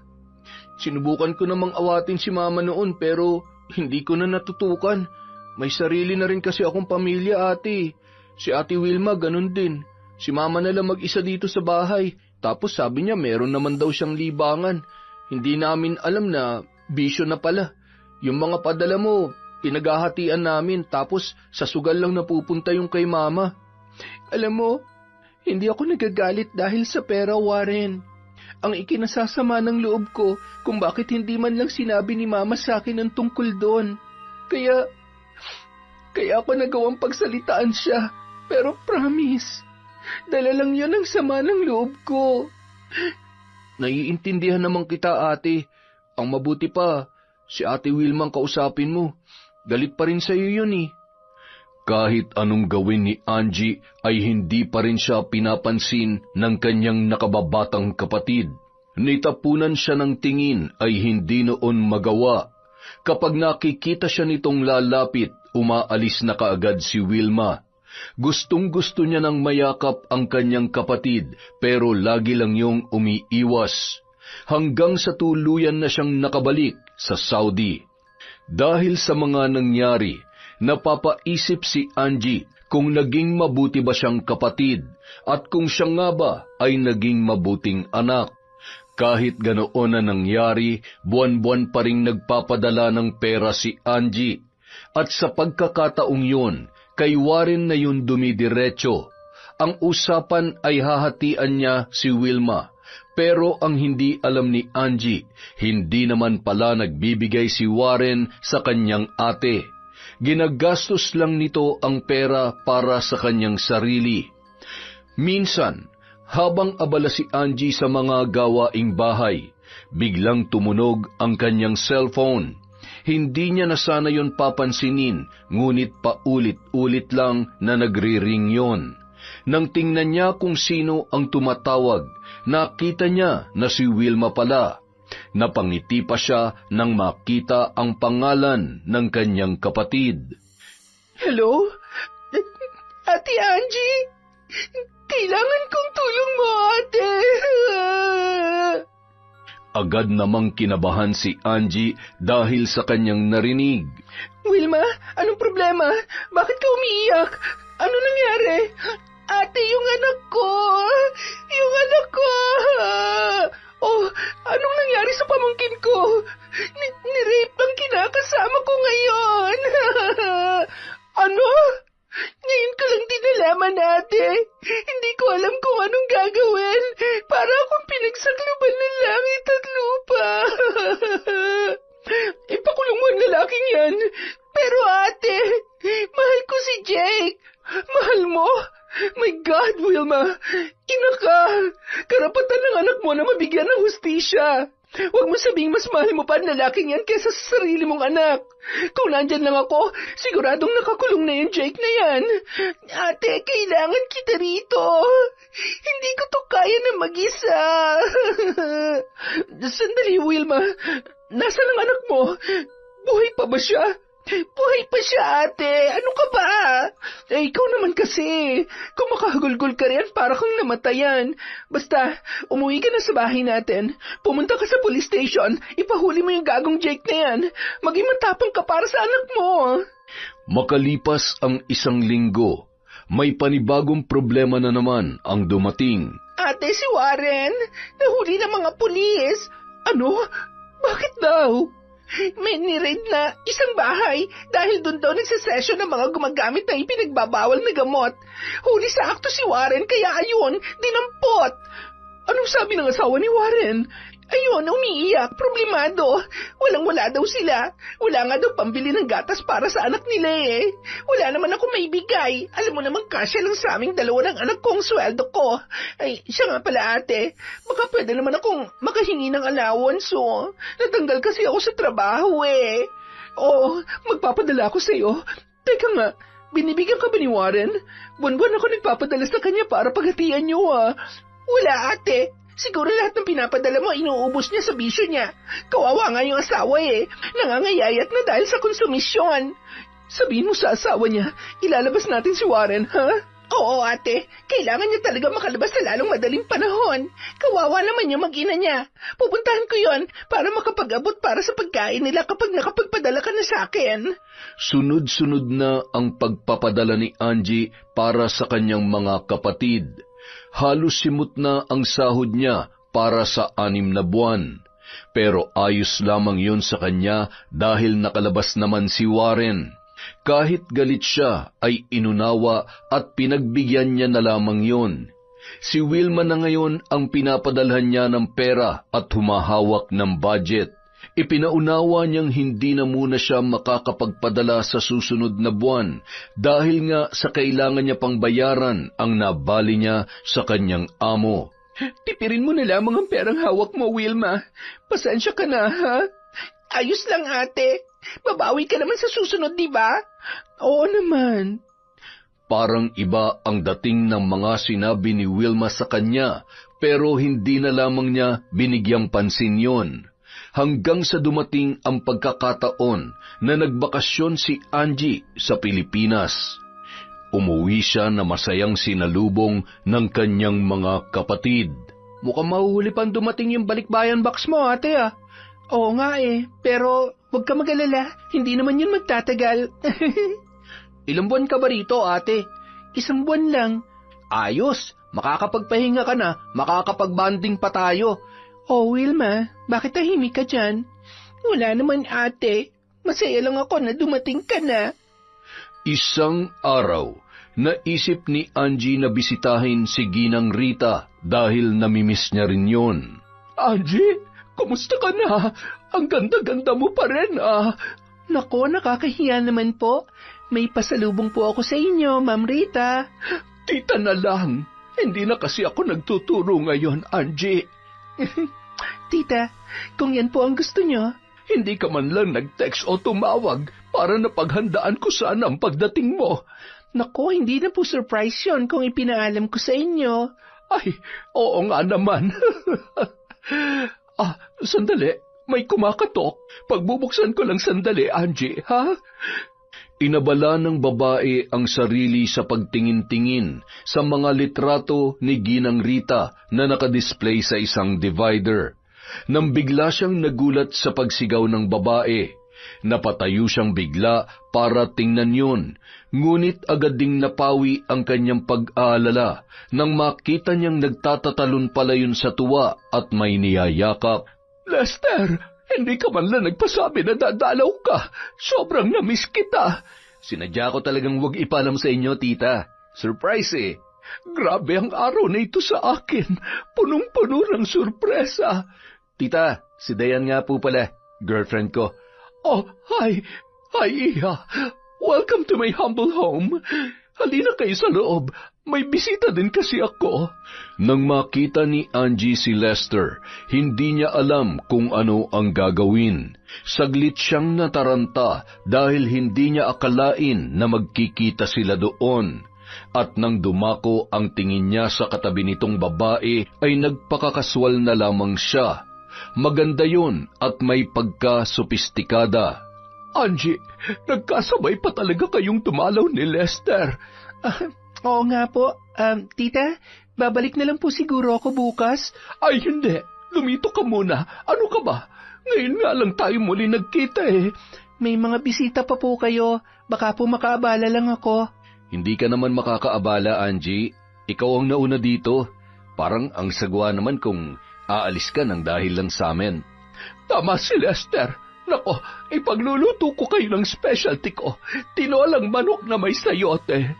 Sinubukan ko namang awatin si Mama noon pero hindi ko na natutukan. May sarili na rin kasi akong pamilya, ate. Si Ate Wilma ganun din. Si Mama na lang mag-isa dito sa bahay. Tapos sabi niya meron naman daw siyang libangan. Hindi namin alam na bisyo na pala. Yung mga padala mo, pinaghahatian namin tapos sa sugal lang napupunta yung kay Mama. Alam mo, hindi ako nagagalit dahil sa pera, Warren. Ang ikinasasama ng loob ko kung bakit hindi man lang sinabi ni Mama sa akin ang tungkol doon. Kaya ako nagawang pagsalitaan siya. Pero promise, dala lang yun ang sama ng loob ko. Naiintindihan naman kita, ate. Ang mabuti pa, si Ate Wilma ang kausapin mo. Galit pa rin sa'yo yun eh. Kahit anong gawin ni Angie ay hindi pa rin siya pinapansin ng kanyang nakababatang kapatid. Nitapunan siya ng tingin ay hindi noon magawa. Kapag nakikita siya nitong lalapit, umaalis na kaagad si Wilma. Gustong-gusto niya nang mayakap ang kanyang kapatid pero lagi lang yung umiiwas. Hanggang sa tuluyan na siyang nakabalik sa Saudi. Dahil sa mga nangyari, napapaisip si Angie kung naging mabuti ba siyang kapatid at kung siya nga ba ay naging mabuting anak. Kahit ganoon na nangyari, buwan-buwan pa ring nagpapadala ng pera si Angie. At sa pagkakataong yun, kay Warren na yun dumidiretso. Ang usapan ay hahatian niya si Wilma. Pero ang hindi alam ni Angie, hindi naman pala nagbibigay si Warren sa kanyang ate. Ginagastos lang nito ang pera para sa kanyang sarili. Minsan, habang abala si Angie sa mga gawaing bahay, biglang tumunog ang kanyang cellphone. Hindi niya na sana yon papansinin, ngunit paulit-ulit lang na nagri-ring yon. Nang tingnan niya kung sino ang tumatawag, nakita niya na si Wilma pala. Napangiti pa siya nang makita ang pangalan ng kanyang kapatid. Hello? Ate Angie? Kailangan kong tulong mo, ate. Agad namang kinabahan si Angie dahil sa kanyang narinig. Wilma, anong problema? Bakit ka umiiyak? Ano nangyari? Ate, yung anak ko! Yung anak ko! Oh, anong nangyari sa pamangkin ko? Ni-rape ang kinakasama ko ngayon! Ano? Ngayon ko lang din nalaman, ate. Hindi ko alam kung anong gagawin. Para akong pinagsakluban ng langit at lupa. Ipakulong mo ang lalaking yan. Pero ate, mahal ko si Jake. Mahal mo? My God, Wilma. Ina ka. Karapatan ng anak mo na mabigyan ng hustisya. Huwag mo sabihing mas mahal mo pa ang lalaking yan kesa sa sarili mong anak. Kung nandyan lang ako, siguradong nakakulong na yung Jake na yan. Ate, kailangan kita rito. Hindi ko to kaya na mag-isa. Sandali, Wilma. Nasaan ang anak mo? Buhay pa ba siya? Buhay pa siya, ate. Ano ka ba? Ikaw naman kasi. Kung makahagulgol ka rin, para kang namatayan. Basta, umuwi ka na sa bahay natin. Pumunta ka sa police station. Ipahuli mo yung gagong Jake na yan. Maging matapang ka para sa anak mo. Makalipas ang 1 linggo, may panibagong problema na naman ang dumating. Ate, si Warren. Nahuli ng mga pulis. Ano? Bakit daw? May niraid na isang bahay dahil doon daw nagsasesyon ng mga gumagamit ng ipinagbabawal na gamot. Huli sa akto si Warren kaya ayun, dinampot. Anong sabi ng asawa ni Warren? Ayun, umiiyak, problemado. Walang-wala daw sila. Wala nga daw pambili ng gatas para sa anak nila eh. Wala naman ako maibigay. Alam mo naman kasya lang sa aming dalawa ng anak kong sweldo ko. Ay, siya nga pala ate. Baka pwede naman akong makahingi ng allowance oh. Natanggal kasi ako sa trabaho eh. Oo, magpapadala ako sa'yo. Teka nga, binibigyan ka ba ni Warren? Buwan-buwan ako nagpapadala sa kanya para paghatian niyo ah. Wala ate. Siguro lahat ng pinapadala mo inuubos niya sa bisyo niya. Kawawa nga yung asawa eh. Nangangayayat na dahil sa konsumisyon. Sabihin mo sa asawa niya, ilalabas natin si Warren, ha? Oo ate, kailangan niya talaga makalabas sa lalong madaling panahon. Kawawa naman yung mag-ina niya. Pupuntahan ko yon para makapag-abot para sa pagkain nila kapag nakapagpadala ka na sa akin. Sunod-sunod na ang pagpapadala ni Angie para sa kanyang mga kapatid. Halos simot na ang sahod niya para sa 6 na buwan. Pero ayos lamang yun sa kanya dahil nakalabas naman si Warren. Kahit galit siya ay inunawa at pinagbigyan niya na lamang yun. Si Wilma na ngayon ang pinapadalhan niya ng pera at humahawak ng budget. Ipinaunawa niyang hindi na muna siya makakapagpadala sa susunod na buwan dahil nga sa kailangan niya pang bayaran ang nabali niya sa kanyang amo. Tipirin mo na lamang ang perang hawak mo, Wilma. Pasensya ka na, ha? Ayos lang, ate. Babawi ka naman sa susunod, di ba? Oo naman. Parang iba ang dating ng mga sinabi ni Wilma sa kanya, pero hindi na lamang niya binigyang pansin yon. Hanggang sa dumating ang pagkakataon na nagbakasyon si Angie sa Pilipinas. Umuwi siya na masayang sinalubong ng kanyang mga kapatid. Mukhang mahuhuli pang dumating yung balikbayan box mo, ate ah. Oo nga eh, pero huwag ka mag-alala, hindi naman yun magtatagal. Ilang buwan ka ba rito, ate? 1 buwan lang. Ayos, makakapagpahinga ka na, makakapag-banding pa tayo. Oh, Wilma, bakit tahimik ka dyan? Wala naman, ate. Masaya lang ako na dumating ka na. Isang araw, naisip ni Angie na bisitahin si Ginang Rita dahil namimiss niya rin yun. Angie, kumusta ka na? Ang ganda-ganda mo pa rin ah. Nako, nakakahiya naman po. May pasalubong po ako sa inyo, Ma'am Rita. Tita na lang. Hindi na kasi ako nagtuturo ngayon, Angie. Tita, kung yan po ang gusto nyo, hindi ka man lang nag-text o tumawag para napaghandaan ko sana ang pagdating mo. Nako, hindi na po surprise yun kung ipinaalam ko sa inyo. Ay, oo nga naman. Sandali. May kumakatok. Pagbubuksan ko lang sandali, Angie, ha? Inabala ng babae ang sarili sa pagtingin-tingin sa mga litrato ni Ginang Rita na nakadisplay sa isang divider. Nang bigla siyang nagulat sa pagsigaw ng babae, napatayo siyang bigla para tingnan yun, ngunit agad ding napawi ang kanyang pag-aalala nang makita niyang nagtatatalon pala yun sa tuwa at may niyayakap. Lester, hindi ka man lang nagpasabi na dadalaw ka. Sobrang namiss kita. Sinadya ko talagang huwag ipalam sa inyo, tita. Surprise eh. Grabe ang araw na ito sa akin. Punong-puno ng sorpresa. Tita, si Dayan nga po pala, girlfriend ko. Oh, hi. Hi, Iha. Welcome to my humble home. Halina kayo sa loob. May bisita din kasi ako. Nang makita ni Angie si Lester, hindi niya alam kung ano ang gagawin. Saglit siyang nataranta dahil hindi niya akalain na magkikita sila doon. At nang dumako ang tingin niya sa katabi nitong babae, ay nagpakakaswal na lamang siya. Maganda yun at may pagka-sopistikada. Angie, nagkasabay pa talaga kayong tumalaw ni Lester. Oo nga po. Tita, babalik na lang po siguro ako bukas. Ay, hindi. Lumito ka muna. Ano ka ba? Ngayon nga lang tayo muli nagkita eh. May mga bisita pa po kayo. Baka po makaabala lang ako. Hindi ka naman makakaabala, Angie. Ikaw ang nauna dito. Parang ang sagwa naman kung aalis ka ng dahil lang sa amin. Tama si Lester. Nako, ipagluluto ko kayo ng specialty ko. Tinolang manok na may sayote.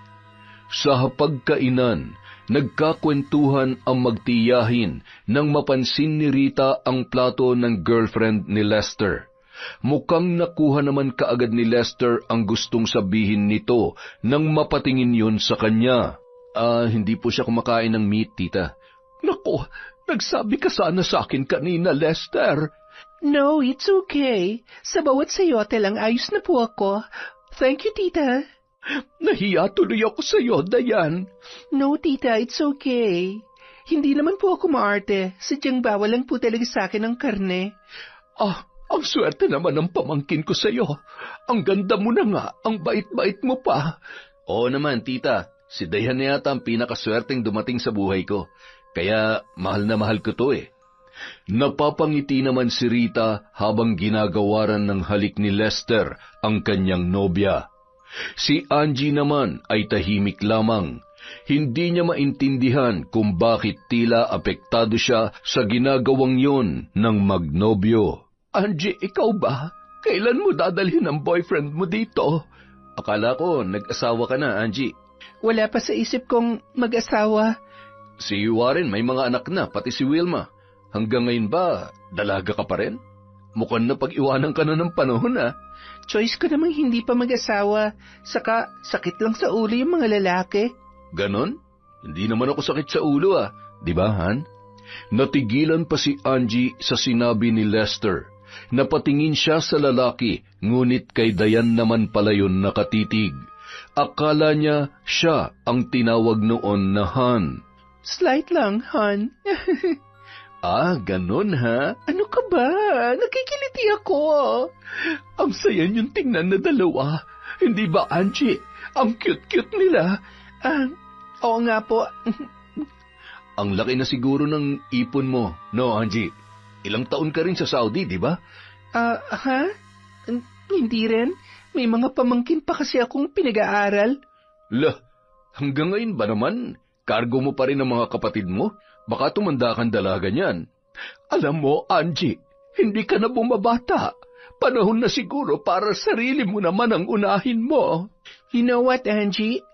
Sa hapagkainan, nagkakwentuhan ang magtiyahin nang mapansin ni Rita ang plato ng girlfriend ni Lester. Mukhang nakuha naman kaagad ni Lester ang gustong sabihin nito nang mapatingin yun sa kanya. Hindi po siya kumakain ng meat, tita. Nako, nagsabi ka sana sa akin kanina, Lester. No, it's okay. Sa bawat sayote lang ayos na po ako. Thank you, tita. Nahiya tuloy ako sa iyo, Dayan. No, tita, it's okay. Hindi naman po ako maarte. Sadyang bawal lang po talaga sa akin ang karne. Ang swerte naman ng pamangkin ko sa iyo. Ang ganda mo na nga, ang bait-bait mo pa. Oo naman, tita. Si Dayan na yata ang pinakaswerteng dumating sa buhay ko. Kaya mahal na mahal ko to eh. Napapangiti naman si Rita habang ginagawaran ng halik ni Lester ang kanyang nobya. Si Angie naman ay tahimik lamang. Hindi niya maintindihan kung bakit tila apektado siya sa ginagawang yon ng magnobyo. Angie, ikaw ba? Kailan mo dadalhin ang boyfriend mo dito? Akala ko nag-asawa ka na, Angie. Wala pa sa isip kong mag-asawa. Si Warren may mga anak na, pati si Wilma. Hanggang ngayon ba, dalaga ka pa rin? Mukhang napag-iwanan ka na ng panahon, ah. Choice ko namang hindi pa mag-asawa. Saka, sakit lang sa ulo yung mga lalaki. Ganon? Hindi naman ako sakit sa ulo, ah. Di ba, Han? Natigilan pa si Angie sa sinabi ni Lester. Napatingin siya sa lalaki, ngunit kay Dayan naman pala yun nakatitig. Akala niya siya ang tinawag noon na Han. Slight lang, Han. Ganon ha? Ano ka ba? Nakikiliti ako. Ang saya niyong tingnan na dalawa. Hindi ba, Angie? Ang cute-cute nila. Oo nga po. Ang laki na siguro ng ipon mo, no, Angie? Ilang taon ka rin sa Saudi, di ba? Ha? Hindi rin. May mga pamangkin pa kasi akong pinag-aaral. Hanggang ngayon ba naman? Kargo mo pa rin ang mga kapatid mo? Baka tumanda kang dalaga niyan. Alam mo, Angie, hindi ka na bumabata. Panahon na siguro para sarili mo naman ang unahin mo. You know what, Angie?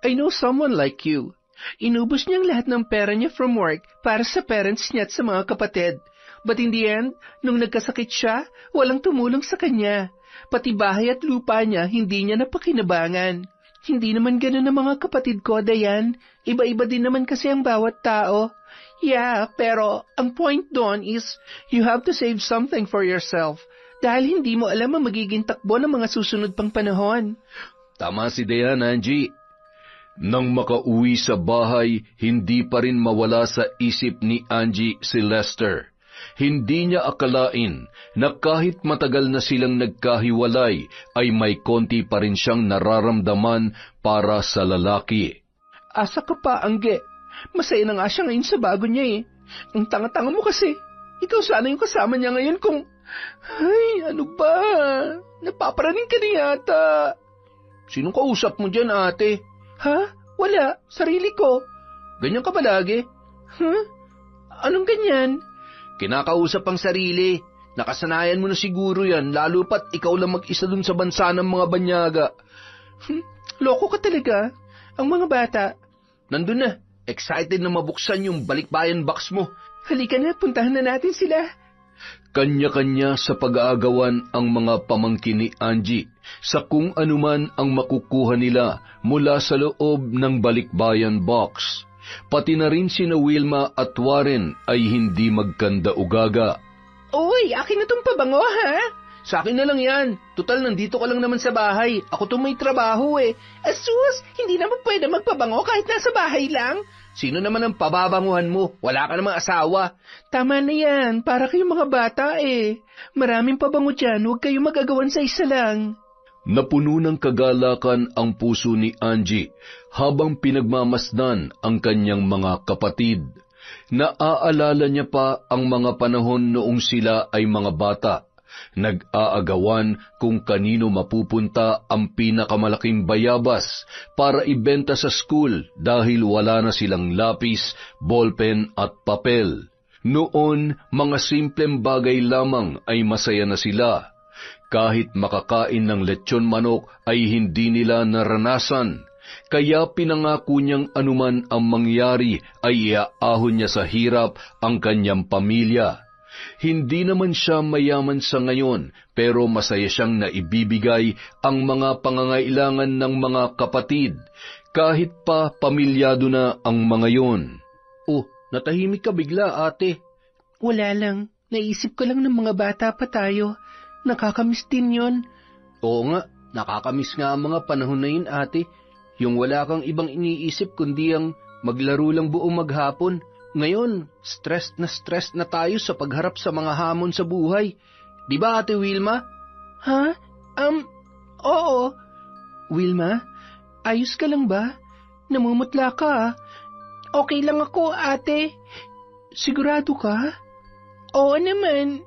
I know someone like you. Inubos niyang lahat ng pera niya from work para sa parents niya at sa mga kapatid. But in the end, nung nagkasakit siya, walang tumulong sa kanya. Pati bahay at lupa niya, hindi niya napakinabangan. Hindi naman ganun ang mga kapatid ko, Dayan. Iba-iba din naman kasi ang bawat tao. Yeah, pero ang point doon is, you have to save something for yourself. Dahil hindi mo alam ang magiging takbo ng mga susunod pang panahon. Tama si Dayan, Angie. Nang makauwi sa bahay, hindi pa rin mawala sa isip ni Angie si Lester. Hindi niya akalain na kahit matagal na silang nagkahiwalay, ay may konti pa rin siyang nararamdaman para sa lalaki. Asa ka pa, Angge. Masaya na nga siya ngayon sa bago niya eh. Ang tanga-tanga mo kasi. Ikaw sana yung kasama niya ngayon kung... Ay, ano ba? Napaparaning ka na yata. Sinong kausap mo dyan, ate? Ha? Wala. Sarili ko. Ganyan ka palagi? Huh? Anong ganyan? Kinakausap ang sarili. Nakasanayan mo na siguro yan, lalo pat ikaw lang mag-isa dun sa bansa ng mga banyaga. Loko ka talaga. Ang mga bata. Nandun na. Excited na mabuksan yung balikbayan box mo. Halika na, puntahan na natin sila. Kanya-kanya sa pag-aagawan ang mga pamangkin ni Angie sa kung anuman ang makukuha nila mula sa loob ng balikbayan box. Pati na rin sina Wilma at Warren ay hindi magkanda-ugaga. Uy, akin na tong pabango, ha? Sa akin na lang yan. Tutal, nandito ka lang naman sa bahay. Ako tong may trabaho eh. Asus, hindi naman pwede magpabango kahit nasa bahay lang. Sino naman ang pababanguhan mo? Wala ka namang asawa. Tama na yan, para kayong mga bata eh. Maraming pabango dyan, huwag kayong magagawan sa isa lang. Napuno ng kagalakan ang puso ni Angie habang pinagmamasdan ang kanyang mga kapatid. Naaalala niya pa ang mga panahon noong sila ay mga bata. Nag-aagawan kung kanino mapupunta ang pinakamalaking bayabas para ibenta sa school dahil wala na silang lapis, ballpen at papel. Noon, mga simpleng bagay lamang ay masaya na sila. Kahit makakain ng lechon manok ay hindi nila naranasan. Kaya pinangako niyang anuman ang mangyari ay iaahon niya sa hirap ang kanyang pamilya. Hindi naman siya mayaman sa ngayon, pero masaya siyang naibibigay ang mga pangangailangan ng mga kapatid, kahit pa pamilyado na ang mga yon. Oh, natahimik ka bigla, ate. Wala lang, naisip ko lang ng mga bata pa tayo. Nakakamiss din yon. Oo nga, nakakamiss nga ang mga panahon na yun, ate. Yung wala kang ibang iniisip kundi ang maglaro lang buong maghapon. Ngayon, stressed na tayo sa pagharap sa mga hamon sa buhay. Di ba, Ate Wilma? Ha? Oo. Wilma, ayos ka lang ba? Namumutla ka, ah. Okay lang ako, ate. Sigurado ka? Oo naman.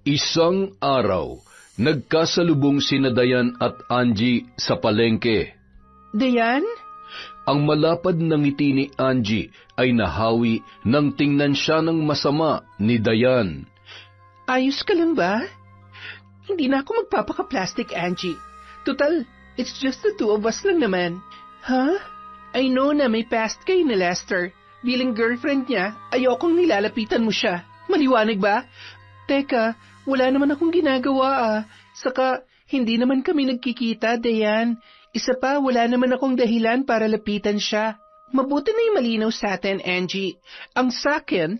Isang araw, nagkasalubong sina Dayan at Angie sa palengke. Dayan? Ang malapad na ngiti ni Angie ay nahawi nang tingnan siya ng masama ni Dayan. Ayos ka lang ba? Hindi na ako magpapaka-plastic, Angie. Total, it's just the two of us lang naman. Ha? I know na may past kayo ni Lester. Bilang girlfriend niya, ayokong nilalapitan mo siya. Maliwanag ba? Teka, wala naman akong ginagawa ah. Saka, hindi naman kami nagkikita, Dayan. Isa pa, wala naman akong dahilan para lapitan siya. Mabuti na yung malinaw sa atin, Angie. Ang sakin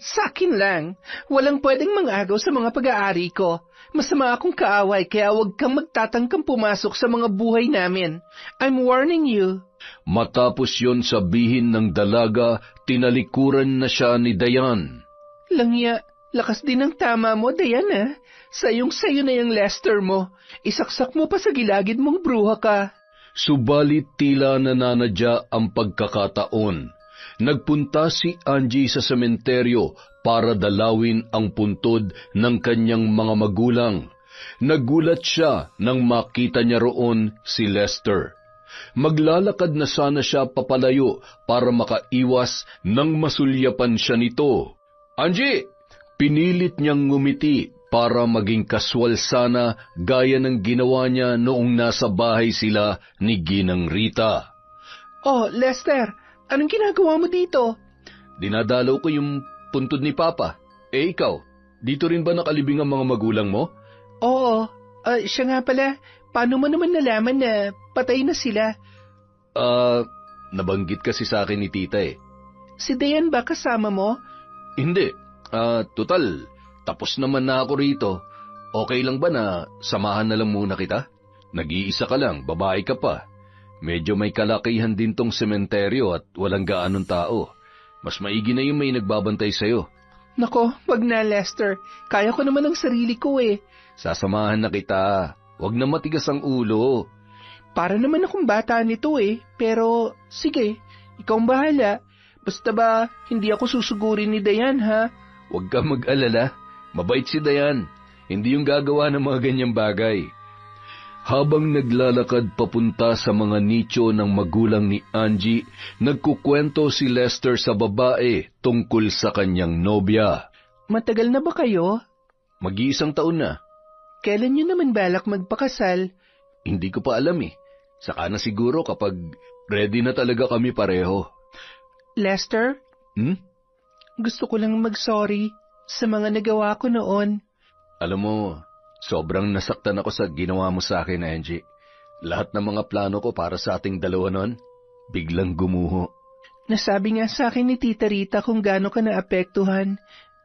lang. Walang pwedeng mangagaw sa mga pag-aari ko. Masama akong kaaway, kaya huwag kang magtatangkang pumasok sa mga buhay namin. I'm warning you. Matapos yon sabihin ng dalaga, tinalikuran na siya ni Dayan. Langya, lakas din ang tama mo, Dayan ah. Sayong-sayo na yung Lester mo. Isaksak mo pa sa gilagid mong bruha ka. Subalit tila nananadya ang pagkakataon. Nagpunta si Angie sa sementeryo para dalawin ang puntod ng kanyang mga magulang. Nagulat siya nang makita niya roon si Lester. Maglalakad na sana siya papalayo para makaiwas nang masulyapan siya nito. Angie! Pinilit niyang ngumiti para maging kaswal sana gaya ng ginawa niya noong nasa bahay sila ni Ginang Rita. Oh, Lester, anong ginagawa mo dito? Dinadalaw ko yung puntod ni Papa. Eh ikaw, dito rin ba nakalibing ang mga magulang mo? Oo, siya nga pala, paano mo naman nalaman na patay na sila? Nabanggit kasi sa akin ni Tita eh. Si Dayan ba kasama mo? Hindi, total, tapos naman na ako rito. Okay lang ba na samahan na lang muna kita? Nag-iisa ka lang, babae ka pa. Medyo may kalakihan din tong sementeryo at walang gaanong tao. Mas maigi na yung may nagbabantay sa'yo. Nako, wag na, Lester. Kaya ko naman ang sarili ko eh. Sasamahan na kita. Huwag na matigas ang ulo. Para naman akong bata nito eh. Pero, sige, ikaw ang bahala. Basta ba, hindi ako susugurin ni Dayan, ha? Huwag ka mag-alala. Mabait si Dayan. Hindi yung gagawa ng mga ganyang bagay. Habang naglalakad papunta sa mga nicho ng magulang ni Angie, nagkukwento si Lester sa babae tungkol sa kanyang nobya. Matagal na ba kayo? Mag-iisang taon na. Kailan nyo naman balak magpakasal? Hindi ko pa alam eh. Saka na siguro kapag ready na talaga kami pareho. Lester? Gusto ko lang mag-sorry sa mga nagawa ko noon. Alam mo, sobrang nasaktan ako sa ginawa mo sa akin, Angie. Lahat ng mga plano ko para sa ating dalawa noon, biglang gumuho. Nasabi nga sa akin ni Tita Rita kung gaano ka naapektuhan.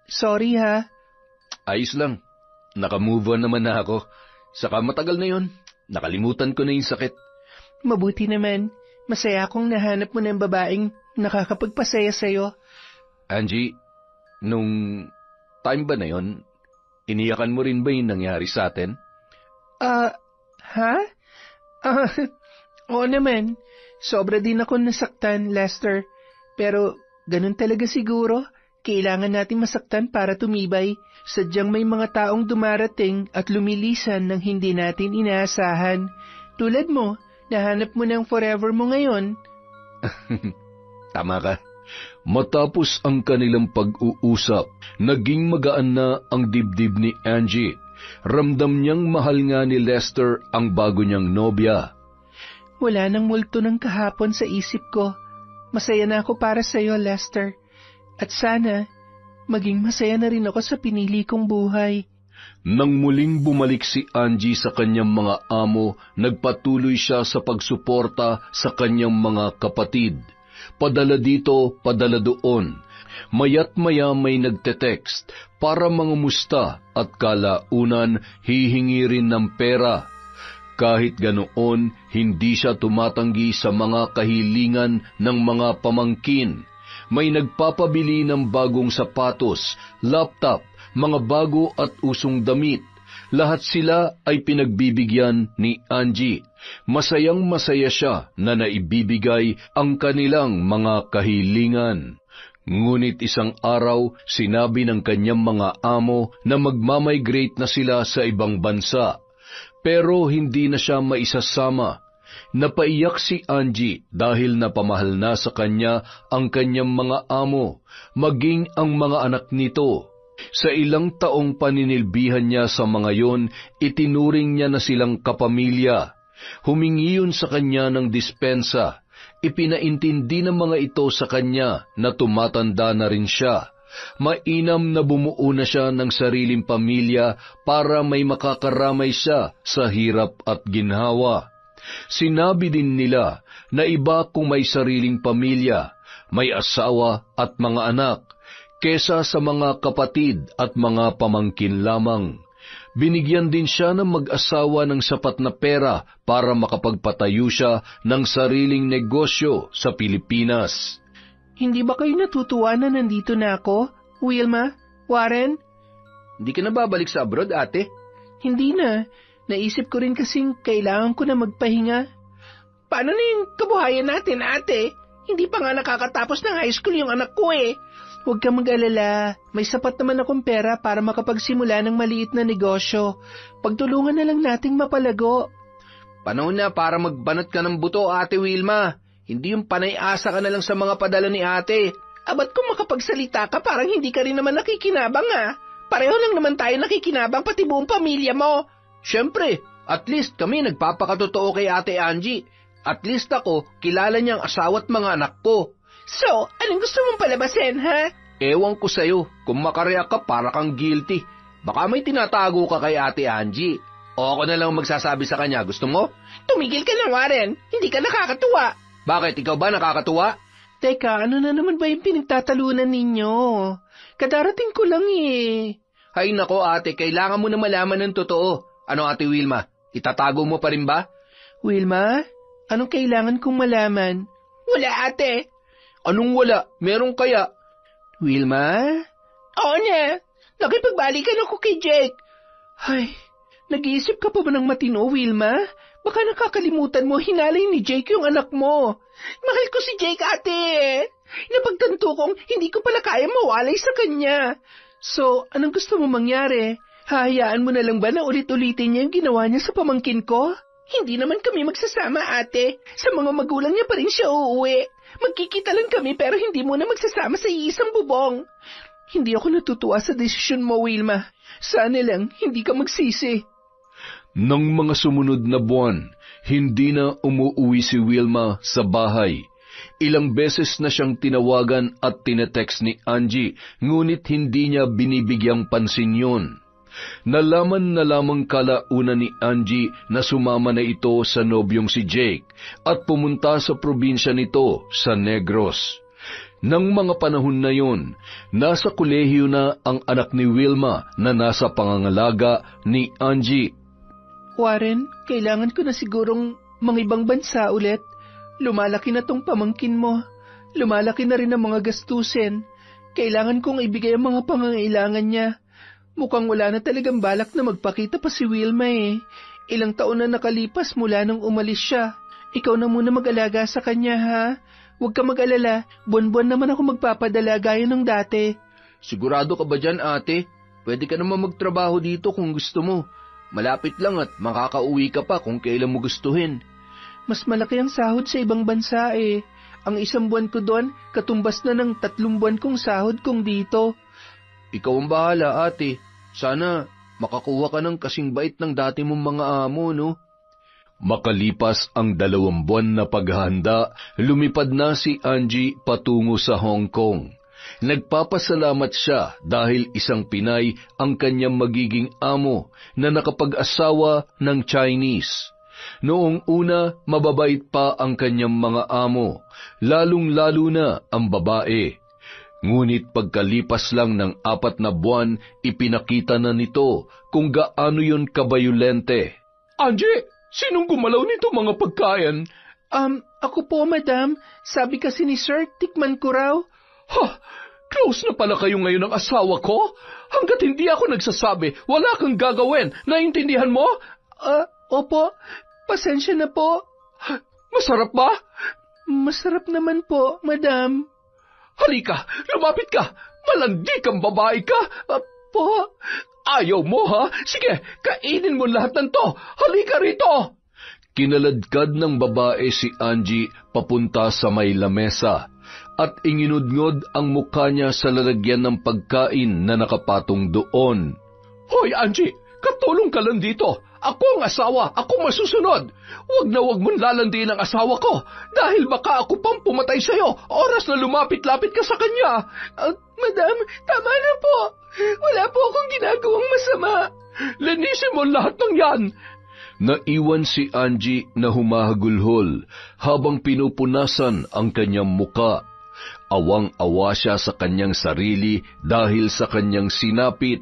Sorry ha. Ayos lang. Naka-move on naman na ako. Saka matagal na yon. Nakalimutan ko na yung sakit. Mabuti naman. Masaya akong nahanap mo ng babaeng nakakapagpasaya sa'yo. Angie, nung time ba na yon, iniyakan mo rin ba yung nangyari sa atin? Ha? Oo naman. Sobra din ako nasaktan, Lester. Pero ganun talaga siguro. Kailangan natin masaktan para tumibay. Sadyang may mga taong dumarating at lumilisan ng hindi natin inaasahan. Tulad mo, nahanap mo ng forever mo ngayon. Tama ka. Matapos ang kanilang pag-uusap, naging magaan na ang dibdib ni Angie. Ramdam niyang mahal nga ni Lester ang bago niyang nobya. Wala nang multo ng kahapon sa isip ko. Masaya na ako para sa'yo, Lester. At sana, maging masaya na rin ako sa pinili kong buhay. Nang muling bumalik si Angie sa kanyang mga amo, nagpatuloy siya sa pagsuporta sa kanyang mga kapatid. Padala dito, padala doon. Maya't maya may nagte-text para mangumusta at kalaunan hihingi rin ng pera. Kahit ganoon, hindi siya tumatanggi sa mga kahilingan ng mga pamangkin. May nagpapabili ng bagong sapatos, laptop, mga bago at usong damit. Lahat sila ay pinagbibigyan ni Angie. Masayang masaya siya na naibibigay ang kanilang mga kahilingan. Ngunit isang araw, sinabi ng kanyang mga amo na magmamigrate na sila sa ibang bansa. Pero hindi na siya maisasama. Napaiyak si Angie dahil napamahal na sa kanya ang kanyang mga amo, maging ang mga anak nito. Sa ilang taong paninilbihan niya sa mga yon, itinuring niya na silang kapamilya. Humingi yun sa kanya ng dispensa. Ipinaintindi ng mga ito sa kanya na tumatanda na rin siya. Mainam na bumuo na siya ng sariling pamilya para may makakaramay siya sa hirap at ginhawa. Sinabi din nila na iba kung may sariling pamilya, may asawa at mga anak, kesa sa mga kapatid at mga pamangkin lamang. Binigyan din siya ng mag-asawa ng sapat na pera para makapagpatayo siya ng sariling negosyo sa Pilipinas. Hindi ba kayo natutuwa na nandito na ako, Wilma, Warren? Hindi ka na babalik sa abroad, ate? Hindi na. Naisip ko rin kasing kailangan ko na magpahinga. Paano na yung kabuhayan natin, ate? Hindi pa nga nakakatapos ng high school yung anak ko eh. Huwag kang mag-alala. May sapat naman akong pera para makapagsimula ng maliit na negosyo. Pagtulungan na lang nating mapalago. Panahon na para magbanat ka ng buto, ate Wilma. Hindi yung panay-asa ka na lang sa mga padala ni ate. Abat kung makapagsalita ka, parang hindi ka rin naman nakikinabang ah. Pareho lang naman tayo nakikinabang pati buong pamilya mo. Siyempre, at least kami nagpapakatotoo kay ate Angie. At least ako, kilala niyang asawa at mga anak ko. So, anong gusto mong palabasin, ha? Ewan ko sa'yo, kung makareact ka para kang guilty. Baka may tinatago ka kay ate Angie. O ako na lang magsasabi sa kanya, gusto mo? Tumigil ka na, Warren. Hindi ka nakakatuwa. Bakit, ikaw ba nakakatuwa? Teka, ano na naman ba yung pinagtatalunan ninyo? Kadarating ko lang eh. Hay nako ate, kailangan mo na malaman ng totoo. Ano ate Wilma, itatago mo pa rin ba? Wilma, Anong kailangan kong malaman? Wala, ate. Anong wala? Meron kaya? Wilma? Oo na. Nakipagbalikan ako kay Jake. Ay, nag-iisip ka pa ba ng matino, Wilma? Baka nakakalimutan mo, hinalay ni Jake yung anak mo. Mahal ko si Jake, ate. Napagtanto kong hindi ko pala kaya mawalay sa kanya. So, anong gusto mo mangyari? Hahayaan mo na lang ba na ulit-ulitin niya yung ginawa niya sa pamangkin ko? Hindi naman kami magsasama, ate. Sa mga magulang niya pa rin siya uuwi. Magkikita lang kami pero hindi muna magsasama sa iisang bubong. Hindi ako natutuwa sa desisyon mo, Wilma. Sana lang, hindi ka magsisi. Nang mga sumunod na buwan, hindi na umuuwi si Wilma sa bahay. Ilang beses na siyang tinawagan at tinetext ni Angie, ngunit hindi niya binibigyang pansin yun. Nalaman na lamang kalauna ni Angie na sumama na ito sa nobyong si Jake at pumunta sa probinsya nito sa Negros. Nang mga panahon na yun, nasa kolehiyo na ang anak ni Wilma na nasa pangangalaga ni Angie. Warren, kailangan ko na sigurong mangibang bansa ulit. Lumalaki na tong pamangkin mo. Lumalaki na rin ang mga gastusin. Kailangan kong ibigay ang mga pangangailangan niya. Mukhang wala na talagang balak na magpakita pa si Wilma eh. Ilang taon na nakalipas mula nang umalis siya. Ikaw na muna mag-alaga sa kanya, ha? Huwag ka mag-alala, buwan-buwan naman ako magpapadala gaya ng dati. Sigurado ka ba dyan, ate? Pwede ka naman magtrabaho dito kung gusto mo. Malapit lang at makakauwi ka pa kung kailan mo gustuhin. Mas malaki ang sahod sa ibang bansa eh. Ang isang buwan ko doon, katumbas na ng 3 buwan kong sahod kong dito. Ikaw ang bahala, ate. Sana makakuha ka ng kasing bait ng dati mong mga amo, no? Makalipas ang 2 buwan na paghahanda, lumipad na si Angie patungo sa Hong Kong. Nagpapasalamat siya dahil isang Pinay ang kanyang magiging amo na nakapag-asawa ng Chinese. Noong una, mababait pa ang kanyang mga amo, lalong-lalo na ang babae. Ngunit pagkalipas lang ng 4 na buwan, ipinakita na nito kung gaano yun kabayulente. Angie, sinong gumalaw nito mga pagkain? Ako po, madam. Sabi kasi ni Sir, tikman ko raw. Ha! Close na pala kayo ngayon ng asawa ko? Hanggat hindi ako nagsasabi, wala kang gagawin. Naintindihan mo? Opo. Pasensya na po. Masarap ba? Masarap naman po, madam. Halika, lumapit ka. Malandi kang babae ka. Po. Ayaw mo, ha? Sige, kainin mo lahat ng to. Halika rito. Kinaladkad ng babae si Angie papunta sa may lamesa at inginudngod ang mukha niya sa lalagyan ng pagkain na nakapatong doon. Hoy, Angie, katulong ka lang dito. Ako ang asawa, ako masusunod. Huwag na huwag mong lalandiin ang asawa ko dahil baka ako pang pumatay sa'yo oras na lumapit-lapit ka sa kanya. Madam, tama na po. Wala po akong ginagawang masama. Linisin mo lahat ng yan. Naiwan si Angie na humahagulhol habang pinupunasan ang kanyang muka. Awang-awa siya sa kanyang sarili dahil sa kanyang sinapit.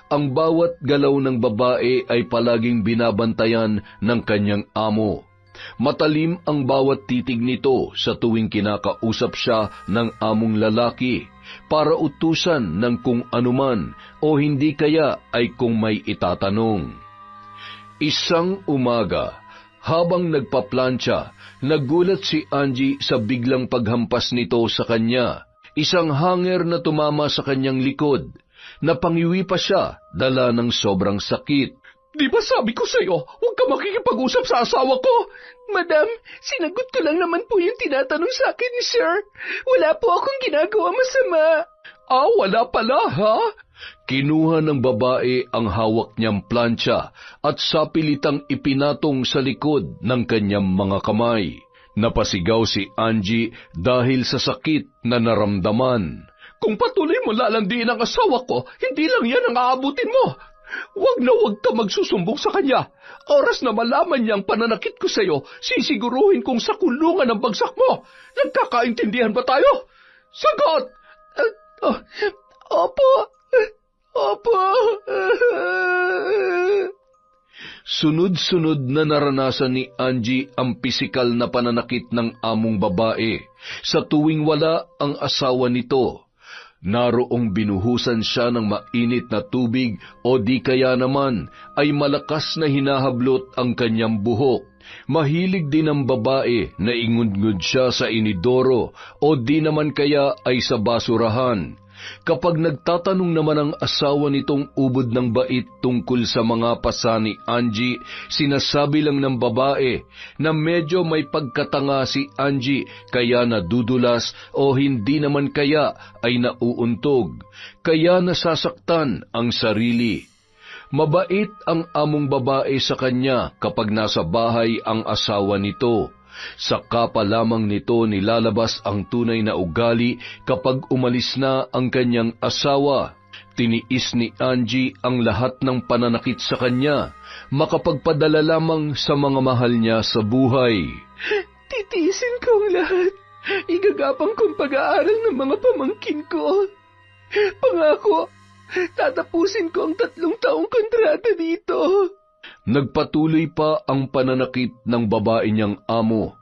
Ang bawat galaw ng babae ay palaging binabantayan ng kanyang amo. Matalim ang bawat titig nito sa tuwing kinakausap siya ng among lalaki para utusan ng kung anuman o hindi kaya ay kung may itatanong. Isang umaga, habang nagpaplantsa, nagulat si Angie sa biglang paghampas nito sa kanya. Isang hanger na tumama sa kanyang likod. Napangiwi pa siya, dala ng sobrang sakit. Di ba sabi ko sa'yo, huwag ka makikipag-usap sa asawa ko? Madam, sinagot ko lang naman po yung tinatanong sa akin ni Sir. Wala po akong ginagawa masama. Wala pala, ha? Kinuha ng babae ang hawak niyang plantsa at sapilitang ipinatong sa likod ng kanyang mga kamay. Napasigaw si Angie dahil sa sakit na naramdaman. Kung patuloy mo lalandiin ang asawa ko, hindi lang yan ang aabutin mo. Huwag na huwag ka magsusumbong sa kanya. Oras na malaman niyang pananakit ko sa'yo, sisiguruhin kong sa kulungan ang bagsak mo. Nagkakaintindihan ba tayo? Sagot! Opo. Sunod-sunod na naranasan ni Angie ang pisikal na pananakit ng among babae sa tuwing wala ang asawa nito. Naroong binuhusan siya ng mainit na tubig o di kaya naman ay malakas na hinahablot ang kanyang buhok. Mahilig din ang babae na ingudngud siya sa inidoro o di naman kaya ay sa basurahan. Kapag nagtatanong naman ang asawa nitong ubod ng bait tungkol sa mga pasa ni Angie, sinasabi lang ng babae na medyo may pagkatanga si Angie kaya nadudulas o hindi naman kaya ay nauuntog, kaya nasasaktan ang sarili. Mabait ang among babae sa kanya kapag nasa bahay ang asawa nito. Saka pa lamang nito nilalabas ang tunay na ugali kapag umalis na ang kanyang asawa. Tiniis ni Angie ang lahat ng pananakit sa kanya, makapagpadala lamang sa mga mahal niya sa buhay. Titiisin ko ang lahat. Igagapang kong pag-aaral ng mga pamangkin ko. Pangako, tatapusin ko ang 3 taong kontrata dito. Nagpatuloy pa ang pananakit ng babae niyang amo.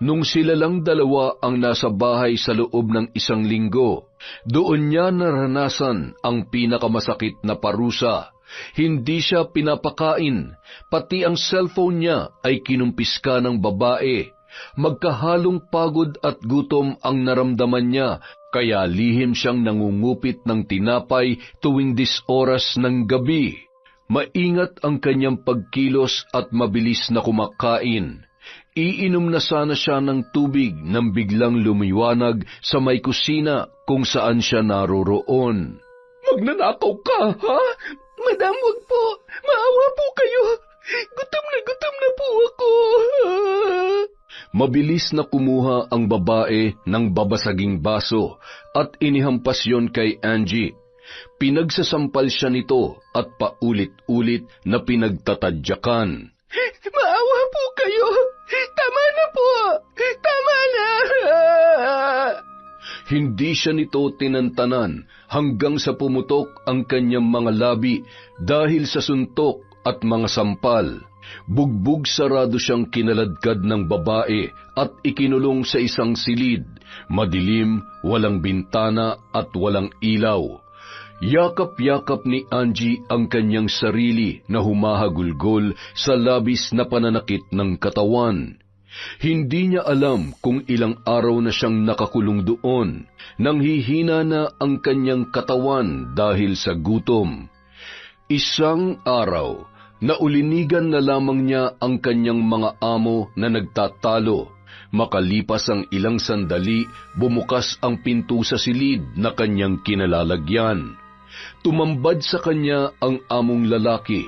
Nung sila lang dalawa ang nasa bahay sa loob ng 1 linggo, doon niya naranasan ang pinakamasakit na parusa. Hindi siya pinapakain, pati ang cellphone niya ay kinumpiska ng babae. Magkahalong pagod at gutom ang naramdaman niya, kaya lihim siyang nangungupit ng tinapay tuwing 10 oras ng gabi. Maingat ang kanyang pagkilos at mabilis na kumakain. Iinom na sana siya ng tubig nang biglang lumiwanag sa may kusina kung saan siya naroroon. Magnanakaw ka, ha? Madam, wag po. Maawa po kayo. Gutom na po ako. Mabilis na kumuha ang babae ng babasaging baso at inihampas yon kay Angie. Pinagsasampal siya nito at paulit-ulit na pinagtatadyakan. Maawa po kayo! Tama na po! Tama na! Hindi siya nito tinantanan hanggang sa pumutok ang kanyang mga labi dahil sa suntok at mga sampal. Bugbog sarado siyang kinaladkad ng babae at ikinulong sa isang silid. Madilim, walang bintana at walang ilaw. Yakap-yakap ni Angie ang kanyang sarili na humahagulgol sa labis na pananakit ng katawan. Hindi niya alam kung ilang araw na siyang nakakulong doon, nang hihina na ang kanyang katawan dahil sa gutom. Isang araw, naulinigan na lamang niya ang kanyang mga amo na nagtatalo. Makalipas ang ilang sandali, bumukas ang pinto sa silid na kanyang kinalalagyan. Tumambad sa kanya ang among lalaki.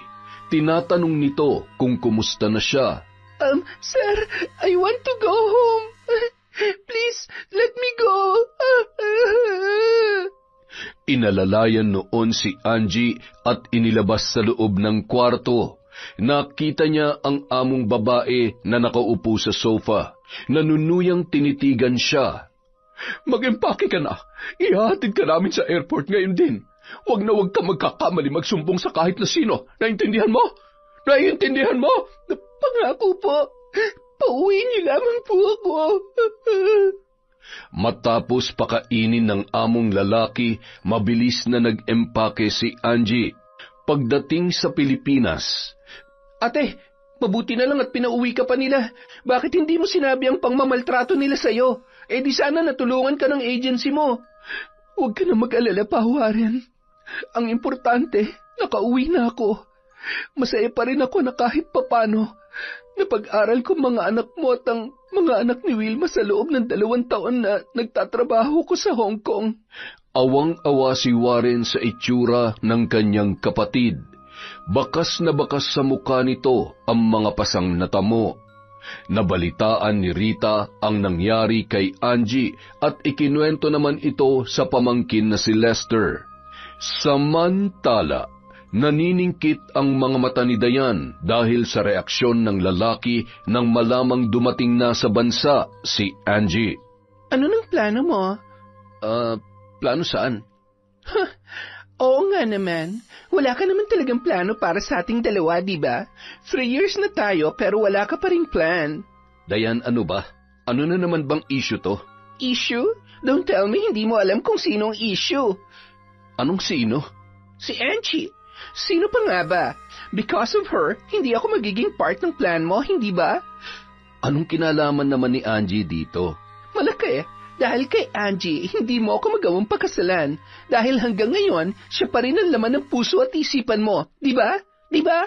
Tinatanong nito kung kumusta na siya. Sir, I want to go home. Please, let me go. Inalalayan noon si Angie at inilabas sa loob ng kwarto. Nakita niya ang among babae na nakaupo sa sofa. Nanunuyang tinitigan siya. Mag-empake ka na. Ihahatid ka namin sa airport ngayon din. Huwag na huwag ka magkakamali magsumbong sa kahit na sino. Naintindihan mo? Naiintindihan mo? Pangako po. Pauwiin niyo lamang po ako. Matapos pakainin ng among lalaki, mabilis na nag-empake si Angie. Pagdating sa Pilipinas, Ate, mabuti na lang at pinauwi ka pa nila. Bakit hindi mo sinabi ang pangmamaltrato nila sa'yo? Di sana natulungan ka ng agency mo. Huwag ka na mag-alala pa, Warren. Ang importante, nakauwi na ako. Masaya pa rin ako na kahit papano, napag-aral ko mga anak mo at ang mga anak ni Wilma sa loob ng 2 taon na nagtatrabaho ko sa Hong Kong. Awang-awa si Warren sa itsura ng kanyang kapatid. Bakas na bakas sa mukha nito ang mga pasang natamo. Nabalitaan ni Rita ang nangyari kay Angie at ikinuwento naman ito sa pamangkin na si Lester. Samantala, naniningkit ang mga mata ni Dayan dahil sa reaksyon ng lalaki nang malamang dumating na sa bansa si Angie. Ano nang plano mo? Plano saan? Oo nga naman. Wala ka naman talagang plano para sa ating dalawa, di ba? 3 years na tayo pero wala ka pa ring plan. Dayan, ano ba? Ano na naman bang issue to? Issue? Don't tell me hindi mo alam kung sinong issue. Anong sino? Si Angie. Sino pa nga ba? Because of her, hindi ako magiging part ng plan mo, hindi ba? Anong kinalaman naman ni Angie dito? Malaki. Dahil kay Angie, hindi mo ako magawang pagkasalan. Dahil hanggang ngayon, siya pa rin ang laman ng puso at isipan mo. Di ba? Di ba?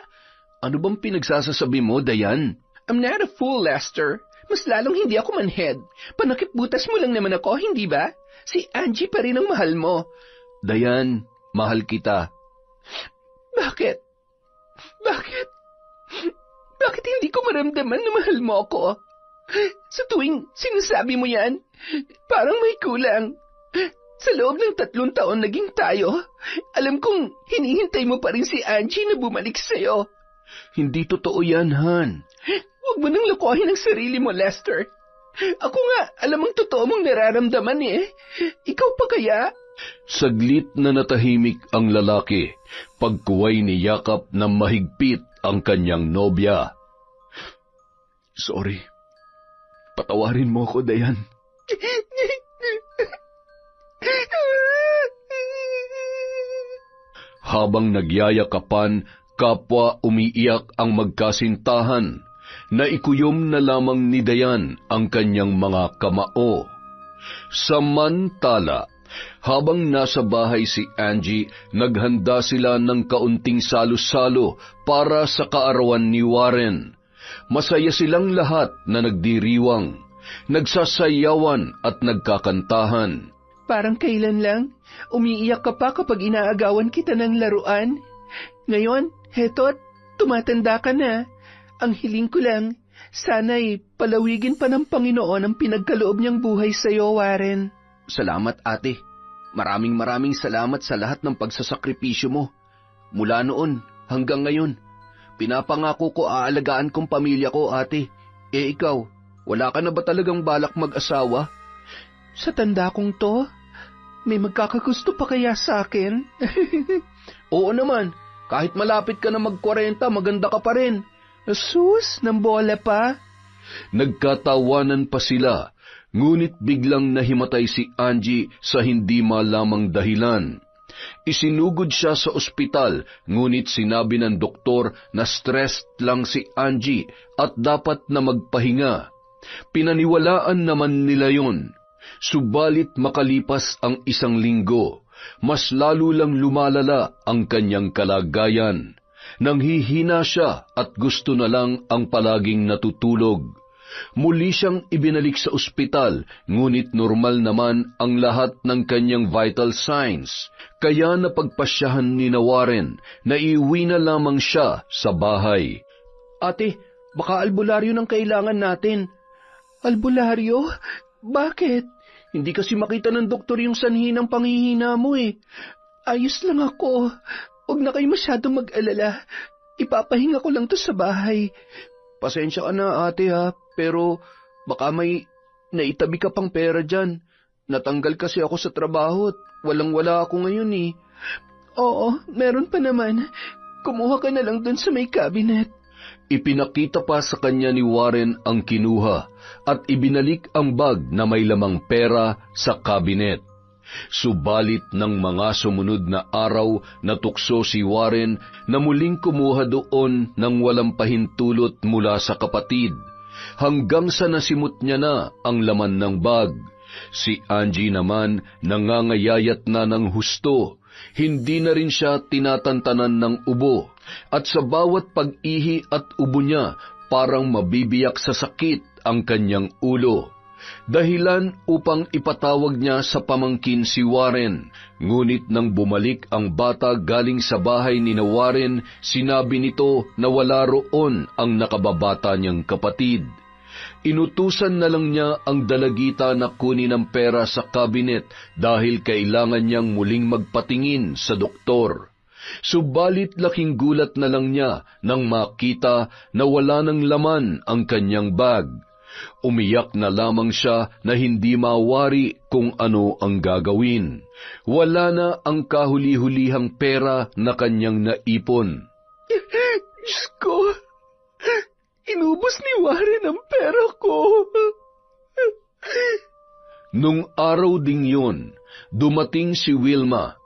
Ano bang pinagsasasabi mo, Dayan? I'm not a fool, Lester. Mas lalong hindi ako manhead. Panakipbutas mo lang naman ako, hindi ba? Si Angie pa rin ang mahal mo. Dayan, mahal kita. Bakit? Bakit? Bakit hindi ko maramdaman na mahal mo ako? Sa tuwing sinasabi mo yan, parang may kulang. Sa loob ng 3 taon naging tayo, alam kong hinihintay mo pa rin si Angie na bumalik sa'yo. Hindi totoo yan, Han. Huwag mo nang lokohin ang sarili mo, Lester. Ako nga, alam ang totoo mong nararamdaman eh. Ikaw pa kaya? Saglit na natahimik ang lalaki, pagkuway ni Yakap na mahigpit ang kanyang nobya. Sorry. Patawarin mo ako, Dayan. Habang nagyayakapan, kapwa umiiyak ang magkasintahan, naikuyom na lamang ni Dayan ang kanyang mga kamao. Samantala, habang nasa bahay si Angie, naghanda sila ng kaunting salo-salo para sa kaarawan ni Warren. Masaya silang lahat na nagdiriwang, nagsasayawan at nagkakantahan. Parang kailan lang, umiiyak ka pa kapag inaagawan kita ng laruan. Ngayon, heto't, tumatanda ka na. Ang hiling ko lang, sana'y palawigin pa ng Panginoon ang pinagkaloob niyang buhay sa'yo, Warren. Salamat, ate. Maraming salamat sa lahat ng pagsasakripisyo mo. Mula noon hanggang ngayon, pinapangako ko aalagaan kong pamilya ko, ate. Ikaw, wala ka na ba talagang balak mag-asawa? Sa tanda kong to, may magkakagusto pa kaya sa akin? Oo naman, kahit malapit ka na mag-40, maganda ka pa rin. Sus, nang bola pa? Nagkatawanan pa sila, ngunit biglang nahimatay si Angie sa hindi malamang dahilan. Isinugod siya sa ospital, ngunit sinabi ng doktor na stressed lang si Angie at dapat na magpahinga. Pinaniwalaan naman nila yon. Subalit makalipas ang 1 linggo, mas lalo lang lumalala ang kanyang kalagayan. Nanghihina siya at gusto na lang ang palaging natutulog. Muli siyang ibinalik sa ospital, ngunit normal naman ang lahat ng kanyang vital signs. Kaya napagpasyahan ni Warren na iuwi na lamang siya sa bahay. Ate, baka albularyo ng kailangan natin. Albularyo? Bakit? Hindi kasi makita ng doktor yung sanhi ng panghihina mo eh. Ayos lang ako. Huwag na kayo masyadong mag-alala. Ipapahinga ko lang to sa bahay. Pasensya ka na, ate ha, pero baka may naitabi ka pang pera dyan. Natanggal kasi ako sa trabaho at walang-wala ako ngayon eh. Oo, meron pa naman. Kumuha ka na lang dun sa may cabinet. Ipinakita pa sa kanya ni Warren ang kinuha at ibinalik ang bag na may lamang pera sa cabinet. Subalit ng mga sumunod na araw, natukso si Warren na muling kumuha doon ng walang pahintulot mula sa kapatid, hanggang sa nasimot niya na ang laman ng bag. Si Angie naman nangangayayat na ng husto, hindi na rin siya tinatantanan ng ubo, at sa bawat pag-ihi at ubo niya, parang mabibiyak sa sakit ang kanyang ulo. Dahilan upang ipatawag niya sa pamangkin si Warren. Ngunit nang bumalik ang bata galing sa bahay ni Warren, sinabi nito na wala roon ang nakababata niyang kapatid. Inutusan na lang niya ang dalagita na kunin ang pera sa cabinet dahil kailangan niyang muling magpatingin sa doktor. Subalit laking gulat na lang niya nang makita na wala ng laman ang kanyang bag. Umiyak na lamang siya na hindi mawari kung ano ang gagawin. Wala na ang kahuli-hulihang pera na kanyang naipon. Diyos ko, inubos ni Warren ang pera ko. Nung araw ding yun, dumating si Wilma.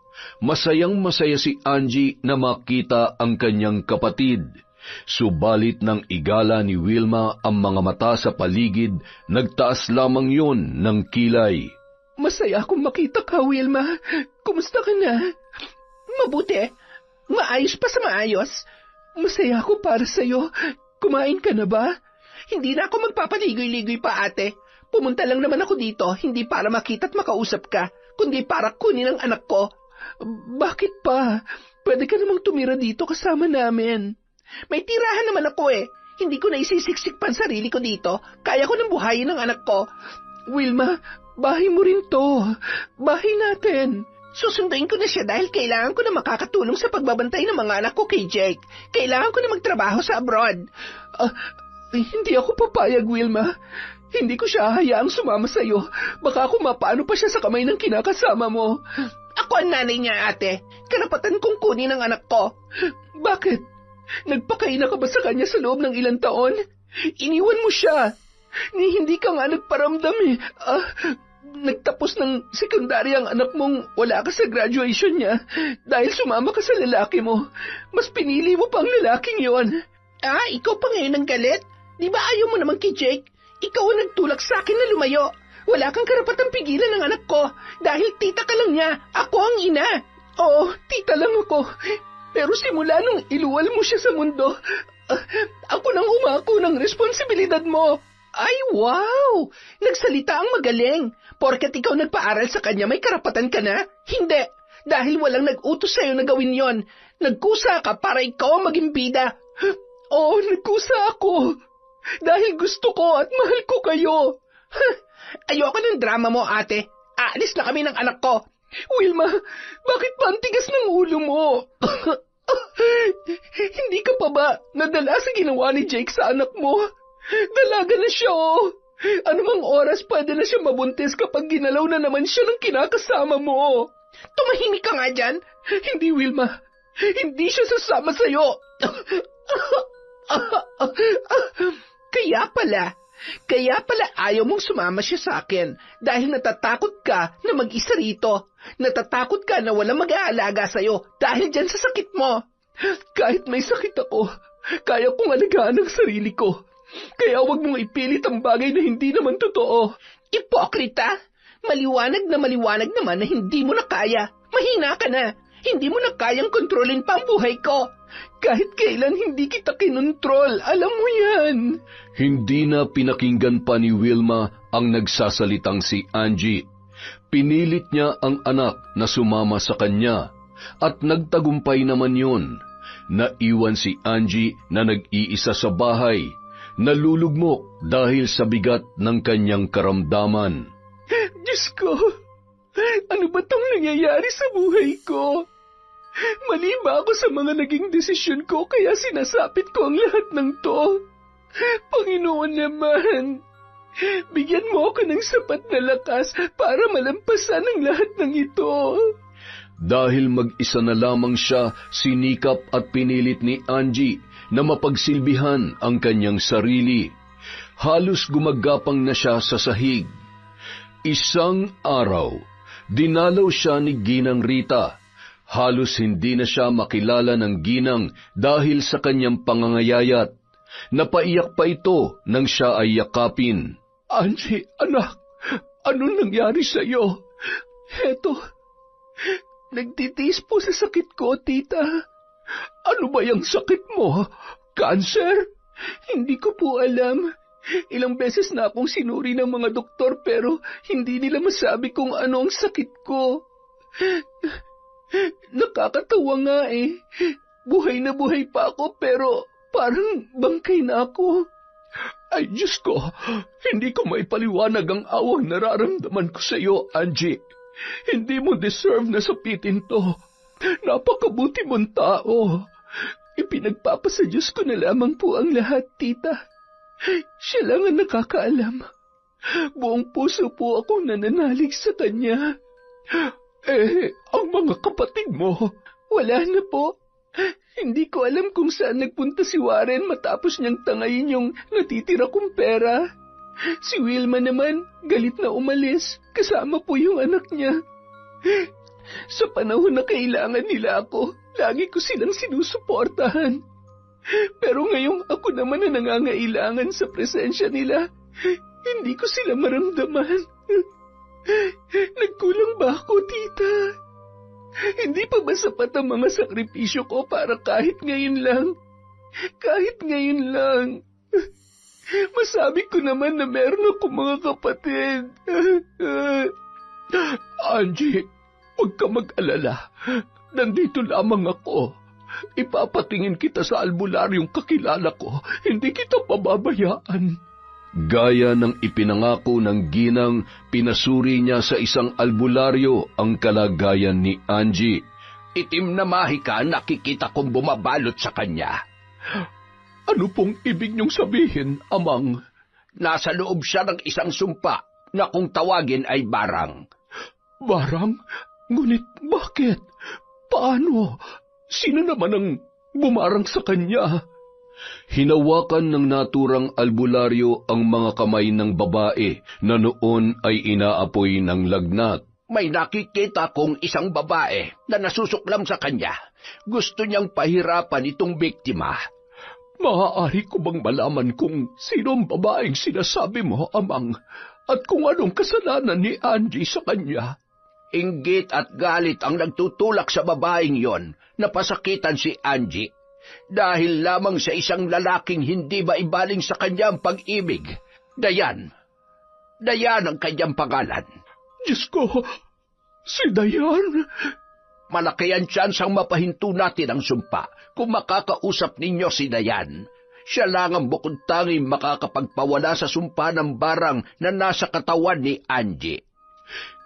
Masayang-masaya si Angie na makita ang kanyang kapatid. Subalit nang igala ni Wilma ang mga mata sa paligid, nagtaas lamang yun ng kilay. Masaya akong makita ka, Wilma. Kumusta ka na? Mabuti. Maayos pa sa maayos. Masaya ako para sa'yo. Kumain ka na ba? Hindi na ako magpapaligoy-ligoy pa, ate. Pumunta lang naman ako dito, hindi para makita at makausap ka, kundi para kunin ang anak ko. Bakit pa? Pwede ka namang tumira dito kasama namin. May tirahan naman ako eh. Hindi ko na isisiksik pa ang sarili ko dito. Kaya ko nang buhayin ang anak ko. Wilma, bahay mo rin to. Bahay natin. Susunduin ko na siya dahil kailangan ko na makakatulong sa pagbabantay ng mga anak ko kay Jake. Kailangan ko na magtrabaho sa abroad. Hindi ako papayag, Wilma. Hindi ko siya hayaang sumama sa'yo. Baka kung mapano pa siya sa kamay ng kinakasama mo. Ako ang nanay niya, ate. Karapatan kong kunin ang anak ko. Bakit? Nagpakaina ka ba sa kanya sa loob ng ilang taon? Iniwan mo siya. Hindi ka nga nagparamdam eh. Nagtapos ng sekundarya ang anak mong wala ka sa graduation niya dahil sumama ka sa lalaki mo. Mas pinili mo pa ang lalaking yon. Ikaw pa ngayon ang galit? Di ba ayaw mo naman kay Jake? Ikaw ang nagtulak sa akin na lumayo. Wala kang karapatang pigilan ng anak ko dahil tita ka lang niya. Ako ang ina. Oo, tita lang ako. Pero simula nung iluwal mo siya sa mundo, ako nang umako ng responsibilidad mo. Ay, wow! Nagsalita ang magaling. Porket ikaw nagpaaral sa kanya, may karapatan ka na? Hindi. Dahil walang nag-utos sa'yo na gawin yon. Nagkusa ka para ikaw ang maging bida. Oo, nagkusa ako. Dahil gusto ko at mahal ko kayo. Ayoko ng drama mo, ate. Aalis na kami ng anak ko. Wilma, bakit ba ang tigas ng ulo mo? Hindi ka pa ba nadala sa ginawa ni Jake sa anak mo? Dalaga na siya, oh. Anumang oras pwede na siya mabuntis kapag ginalaw na naman siya ng kinakasama mo. Tumahimik ka nga dyan. Hindi, Wilma. Hindi siya sasama sa'yo. Kaya pala ayaw mong sumama siya sa akin dahil natatakot ka na mag-isa rito. Natatakot ka na walang mag-aalaga sa'yo dahil dyan sa sakit mo. Kahit may sakit ako, kaya kong alagaan ang sarili ko. Kaya wag mong ipilit ang bagay na hindi naman totoo. Ipokrita! Maliwanag naman na hindi mo na kaya. Mahina ka na. Hindi mo na kayang kontrolin pa ang buhay ko. Kahit kailan hindi kita kinontrol, alam mo yan. Hindi na pinakinggan pa ni Wilma ang nagsasalitang si Angie. Pinilit niya ang anak na sumama sa kanya at nagtagumpay naman yun. Naiwan si Angie na nag-iisa sa bahay, nalulugmok dahil sa bigat ng kanyang karamdaman. Diyos ko, ano ba tong nangyayari sa buhay ko? Mali ba ako sa mga naging desisyon ko kaya sinasapit ko ang lahat ng to? Panginoon naman, bigyan mo ako ng sapat na lakas para malampasan ang lahat ng ito. Dahil mag-isa na lamang siya, sinikap at pinilit ni Angie na mapagsilbihan ang kanyang sarili. Halos gumagapang na siya sa sahig. Isang araw, dinalaw siya ni Ginang Rita. Halos hindi na siya makilala ng Ginang dahil sa kanyang pangangayayat. Napaiyak pa ito nang siya ay yakapin. Angie, anak, anong nangyari sa'yo? Heto, nagtitiis po sa sakit ko, tita. Ano ba yung sakit mo? Cancer? Hindi ko po alam. Ilang beses na akong sinuri ng mga doktor pero hindi nila masabi kung ano ang sakit ko. Nakakatawa nga eh. Buhay na buhay pa ako pero parang bangkay na ako. Ay Diyos ko, hindi ko maipaliwanag ang awang nararamdaman ko sa iyo, Angie. Hindi mo deserve na sapitin to. Napakabuti mong tao. Ipinagpapasa Diyos ko na lamang po ang lahat, tita. Siya lang ang nakakaalam. Buong puso po akong nananalig sa kanya. Ang mga kapatid mo? Wala na po. Hindi ko alam kung saan nagpunta si Warren matapos niyang tangayin yung natitira kong pera. Si Wilma naman, galit na umalis, kasama po yung anak niya. Sa panahon na kailangan nila ako, lagi ko silang sinusuportahan. Pero ngayong ako naman na nangangailangan sa presensya nila, hindi ko sila maramdaman. Nagkulang ba ako, tita? Hindi pa ba sapat ang mga sakripisyo ko para kahit ngayon lang? Kahit ngayon lang. Masabi ko naman na meron akong mga kapatid. Angie, huwag ka mag-alala. Nandito lamang ako. Ipapatingin kita sa albularyong kakilala ko. Hindi kita pababayaan. Gaya ng ipinangako ng ginang, pinasuri niya sa isang albularyo ang kalagayan ni Angie. Itim na mahika nakikita kong bumabalot sa kanya. Ano pong ibig niyong sabihin, Amang? Nasa loob siya ng isang sumpa na kung tawagin ay barang. Barang? Ngunit bakit? Paano? Sino naman ang bumarang sa kanya? Hinawakan ng naturang albularyo ang mga kamay ng babae na noon ay inaapoy ng lagnat. May nakikita kong isang babae na nasusuklam sa kanya. Gusto niyang pahirapan itong biktima. Maaari ko bang malaman kung sino ang babaeng sinasabi mo, Amang, at kung anong kasalanan ni Angie sa kanya? Inggit at galit ang nagtutulak sa babaeng yon na pasakitan si Angie. Dahil lamang sa isang lalaking hindi maibaling sa kanyang pag-ibig. Dayan. Dayan ang kanyang pangalan. Diyos ko, si Dayan? Malaki ang tsansang mapahinto natin ang sumpa kung makakausap ninyo si Dayan. Siya lang ang bukod tanging makakapagpawala sa sumpa ng barang na nasa katawan ni Angie.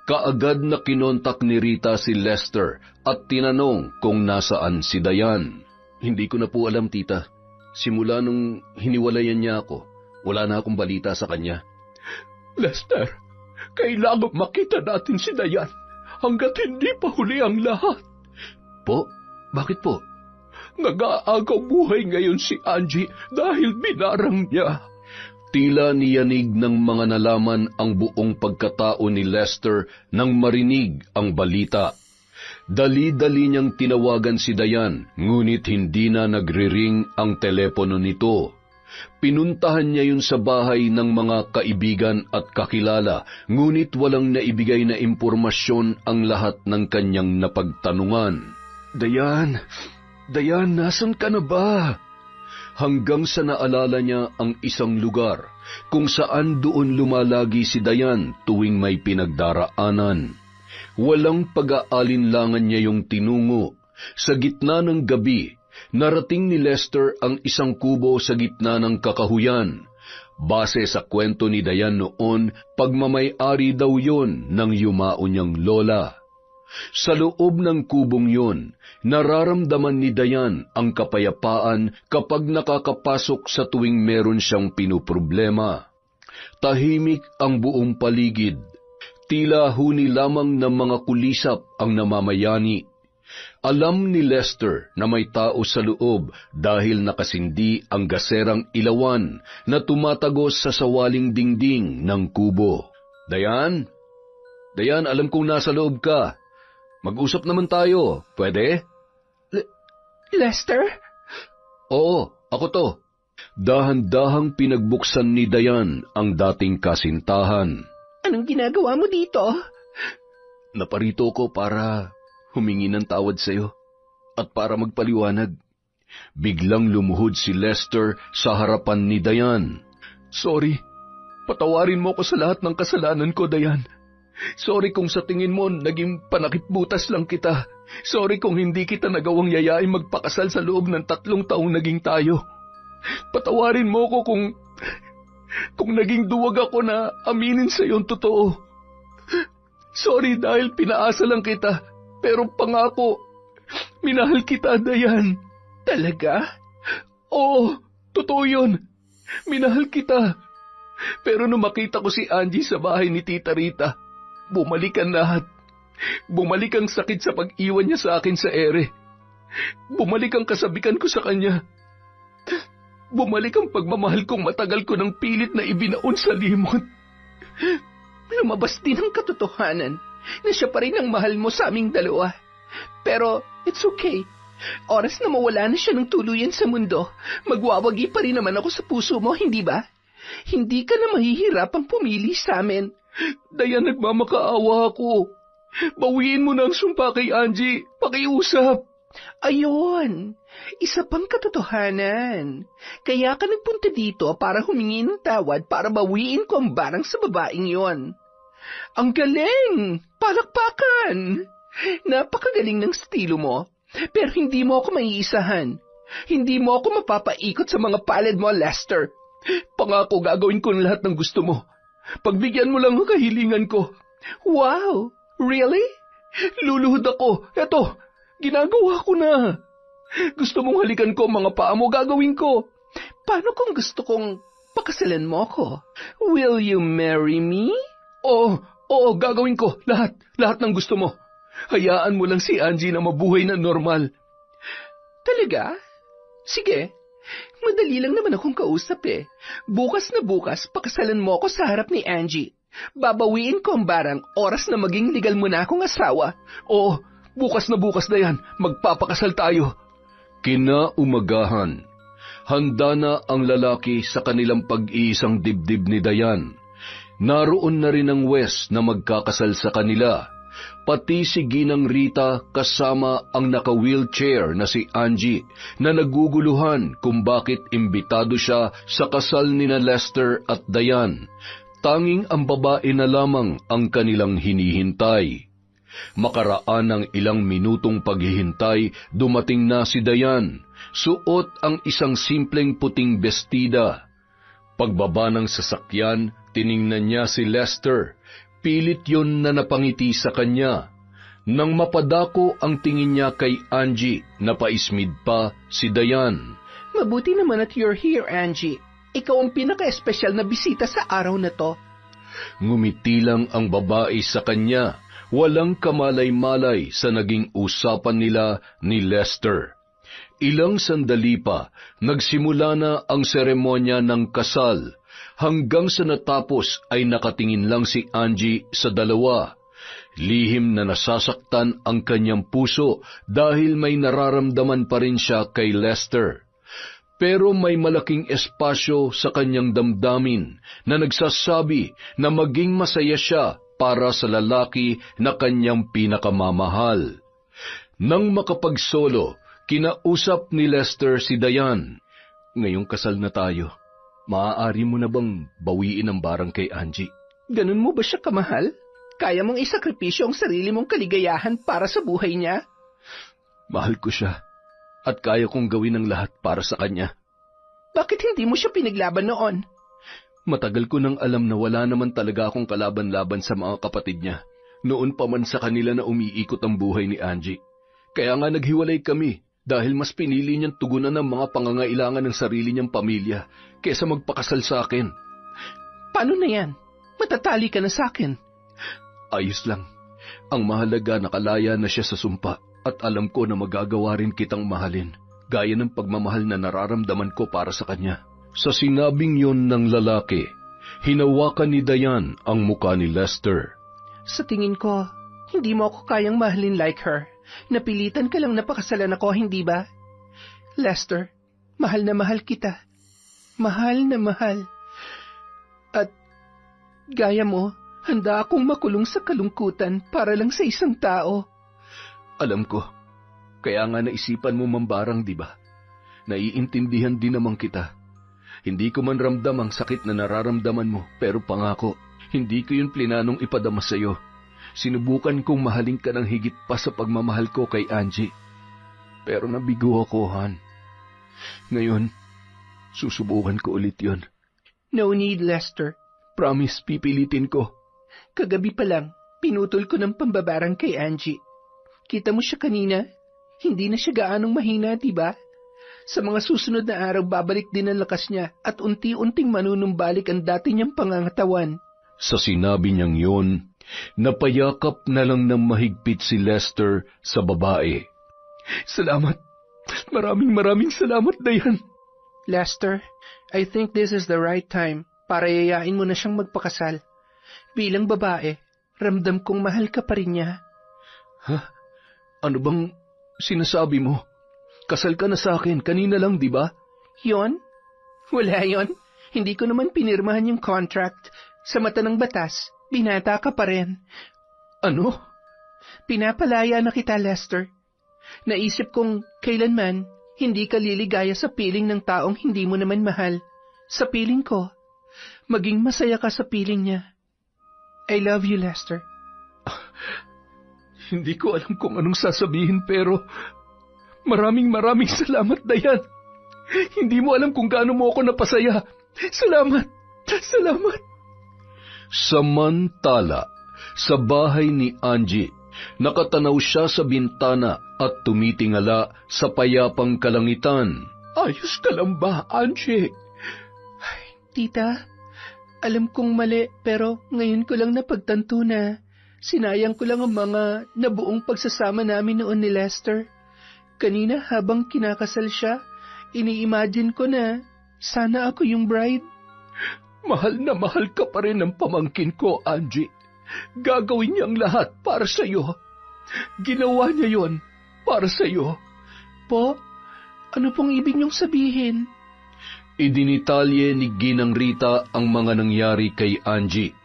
Kaagad na kinontak ni Rita si Lester at tinanong kung nasaan si Dayan. Hindi ko na po alam, tita. Simula nung hiniwalayan niya ako, wala na akong balita sa kanya. Lester, kailangan makita natin si Dayan hanggat hindi pa huli ang lahat. Po? Bakit po? Nag-aagaw buhay ngayon si Angie dahil binarang niya. Tila niyanig ng mga nalaman ang buong pagkatao ni Lester nang marinig ang balita. Dali-dali niyang tinawagan si Dayan, ngunit hindi na nagre-ring ang telepono nito. Pinuntahan niya yun sa bahay ng mga kaibigan at kakilala, ngunit walang naibigay na impormasyon ang lahat ng kanyang napagtanungan. Dayan, nasan ka na ba? Hanggang sa naalala niya ang isang lugar kung saan doon lumalagi si Dayan tuwing may pinagdaraanan. Walang pag-aalinlangan niya yung tinungo. Sa gitna ng gabi, narating ni Lester ang isang kubo sa gitna ng kakahuyan. Base sa kwento ni Dayan noon, pagmamay-ari daw yon ng yumao niyang lola. Sa loob ng kubong yon, nararamdaman ni Dayan ang kapayapaan kapag nakakapasok sa tuwing meron siyang pinuproblema. Tahimik ang buong paligid. Tila huni lamang ng mga kulisap ang namamayani. Alam ni Lester na may tao sa loob dahil nakasindi ang gaserang ilawan na tumatagos sa sawaling dingding ng kubo. Dayan? Dayan, alam kong nasa loob ka. Mag-usap naman tayo. Pwede? Lester? Oo, ako to. Dahan-dahang pinagbuksan ni Dayan ang dating kasintahan. Anong ginagawa mo dito? Naparito ko para humingi ng tawad sa'yo at para magpaliwanag. Biglang lumuhod si Lester sa harapan ni Dayan. Sorry, patawarin mo ko sa lahat ng kasalanan ko, Dayan. Sorry kung sa tingin mo naging panakitbutas lang kita. Sorry kung hindi kita nagawang yayain magpakasal sa loob ng 3 taong naging tayo. Patawarin mo ko kung naging duwag ako na aminin sa iyong totoo. Sorry dahil pinaasa lang kita, pero pangako, minahal kita, Dayan. Talaga? Oo, totoo yun. Minahal kita. Pero nung makita ko si Angie sa bahay ni Tita Rita, bumalik ang lahat. Bumalik ang sakit sa pag-iwan niya sa akin sa ere. Bumalik ang kasabikan ko sa kanya. Bumalik ang pagmamahal kong matagal ko ng pilit na ibinaon sa limot. Lumabas din ang katotohanan na siya pa rin ang mahal mo sa aming dalawa. Pero it's okay. Oras na mawala na siya ng tuluyan sa mundo, magwawagi pa rin naman ako sa puso mo, hindi ba? Hindi ka na mahihirapang pumili sa amin. Dayan, nagmamakaawa ako. Bawiin mo na ang sumpa kay Angie. Pakiusap. Ayun, isa pang katotohanan. Kaya ka nagpunta dito para humingi ng tawad para bawiin ko ang barang sa babaeng yon. Ang galing! Palakpakan! Napakagaling ng estilo mo, pero hindi mo ako maiisahan. Hindi mo ako mapapaikot sa mga palad mo, Lester. Pangako gagawin ko ang lahat ng gusto mo. Pagbigyan mo lang ang kahilingan ko. Wow! Really? Luluhod ako. Eto, ginagawa ko na. Gusto mong halikan ko ang mga paa mo, gagawin ko. Paano kung gusto kong pakasalan mo ko? Will you marry me? Oo, gagawin ko. Lahat ng gusto mo. Hayaan mo lang si Angie na mabuhay na normal. Talaga? Sige. Madali lang naman akong kausap eh. Bukas na bukas, pakasalan mo ako sa harap ni Angie. Babawiin ko ang barang, oras na maging legal mo na akong asawa. Oo, bukas na yan, magpapakasal tayo. Kinaumagahan, handa na ang lalaki sa kanilang pag-iisang dibdib ni Dayan. Naroon na rin ang Wes na magkakasal sa kanila. Pati si Ginang Rita kasama ang naka-wheelchair na si Angie na naguguluhan kung bakit imbitado siya sa kasal nina Lester at Dayan. Tanging ang babae na lamang ang kanilang hinihintay. Makaraan ng ilang minutong paghihintay, dumating na si Dayan. Suot ang isang simpleng puting bestida. Pagbaba ng sasakyan, tiningnan niya si Lester. Pilit yon na napangiti sa kanya. Nang mapadako ang tingin niya kay Angie, napaismid pa si Dayan. Mabuti naman at you're here, Angie. Ikaw ang pinaka-espesyal na bisita sa araw na to. Ngumiti lang ang babae sa kanya. Walang kamalay-malay sa naging usapan nila ni Lester. Ilang sandali pa, nagsimula na ang seremonya ng kasal. Hanggang sa natapos ay nakatingin lang si Angie sa dalawa. Lihim na nasasaktan ang kanyang puso dahil may nararamdaman pa rin siya kay Lester. Pero may malaking espasyo sa kanyang damdamin na nagsasabi na maging masaya siya para sa lalaki na kanyang pinakamamahal. Nang makapagsolo, kinausap ni Lester si Dayan. Ngayong kasal na tayo, maaari mo na bang bawiin ang barang kay Angie? Ganun mo ba siya kamahal? Kaya mong isakripisyo ang sarili mong kaligayahan para sa buhay niya? Mahal ko siya. At kaya kong gawin ang lahat para sa kanya. Bakit hindi mo siya pinaglaban noon? Matagal ko nang alam na wala naman talaga akong kalaban-laban sa mga kapatid niya. Noon pa man sa kanila na umiikot ang buhay ni Angie. Kaya nga naghiwalay kami dahil mas pinili niyang tugunan ang mga pangangailangan ng sarili niyang pamilya kaysa magpakasal sa akin. Paano na yan? Matatali ka na sa akin. Ayos lang. Ang mahalaga nakalaya na siya sa sumpa. At alam ko na magagawa rin kitang mahalin, gaya ng pagmamahal na nararamdaman ko para sa kanya. Sa sinabing yon ng lalaki, hinawakan ni Dayan ang muka ni Lester. Sa tingin ko, hindi mo ako kayang mahalin like her. Napilitan ka lang na pakasalan ako, hindi ba? Lester, mahal na mahal kita. Mahal na mahal. At gaya mo, handa akong makulong sa kalungkutan para lang sa isang tao. Alam ko. Kaya nga naisipan mo mambarang, di ba? Naiintindihan din naman kita. Hindi ko man ramdam ang sakit na nararamdaman mo, pero pangako, hindi ko yun plinanong ipadama sa'yo. Sinubukan kong mahalin ka ng higit pa sa pagmamahal ko kay Angie. Pero nabigo ako, Han. Ngayon, susubukan ko ulit yon. No need, Lester. Promise, pipilitin ko. Kagabi pa lang, pinutol ko ng pambabarang kay Angie. Kita mo siya kanina? Hindi na siya gaanong mahina, diba? Sa mga susunod na araw, babalik din ang lakas niya at unti-unting manunumbalik ang dati niyang pangangatawan. Sa sinabi niyang yun, napayakap na lang ng mahigpit si Lester sa babae. Salamat. Maraming salamat, Dayan. Lester, I think this is the right time para yayain mo na siyang magpakasal. Bilang babae, ramdam kong mahal ka pa rin niya. Ha? Ano bang sinasabi mo? Kasal ka na sa akin, kanina lang, di ba? Yon? Wala yon. Hindi ko naman pinirmahan yung contract. Sa mata ng batas, binata ka pa rin. Ano? Pinapalaya na kita, Lester. Naisip kong kailanman hindi ka liligaya sa piling ng taong hindi mo naman mahal. Sa piling ko, maging masaya ka sa piling niya. I love you, Lester. Hindi ko alam kung anong sasabihin pero maraming salamat, Dayan. Hindi mo alam kung gaano mo ako napasaya. Salamat. Samantala, sa bahay ni Angie, nakatanaw siya sa bintana at tumitingala sa payapang kalangitan. Ayos ka lang ba, Angie? Tita, alam kong mali pero ngayon ko lang napagtanto na sinayang ko lang ang mga nabuong pagsasama namin noon ni Lester. Kanina habang kinakasal siya, ini-imagine ko na sana ako yung bride. Mahal na mahal ka pa rin ng pamangkin ko, Angie. Gagawin niya ang lahat para sa'yo. Ginawa niya yon para sa'yo. Po, ano pong ibig niyong sabihin? Idinitalye ni Ginang Rita ang mga nangyari kay Angie,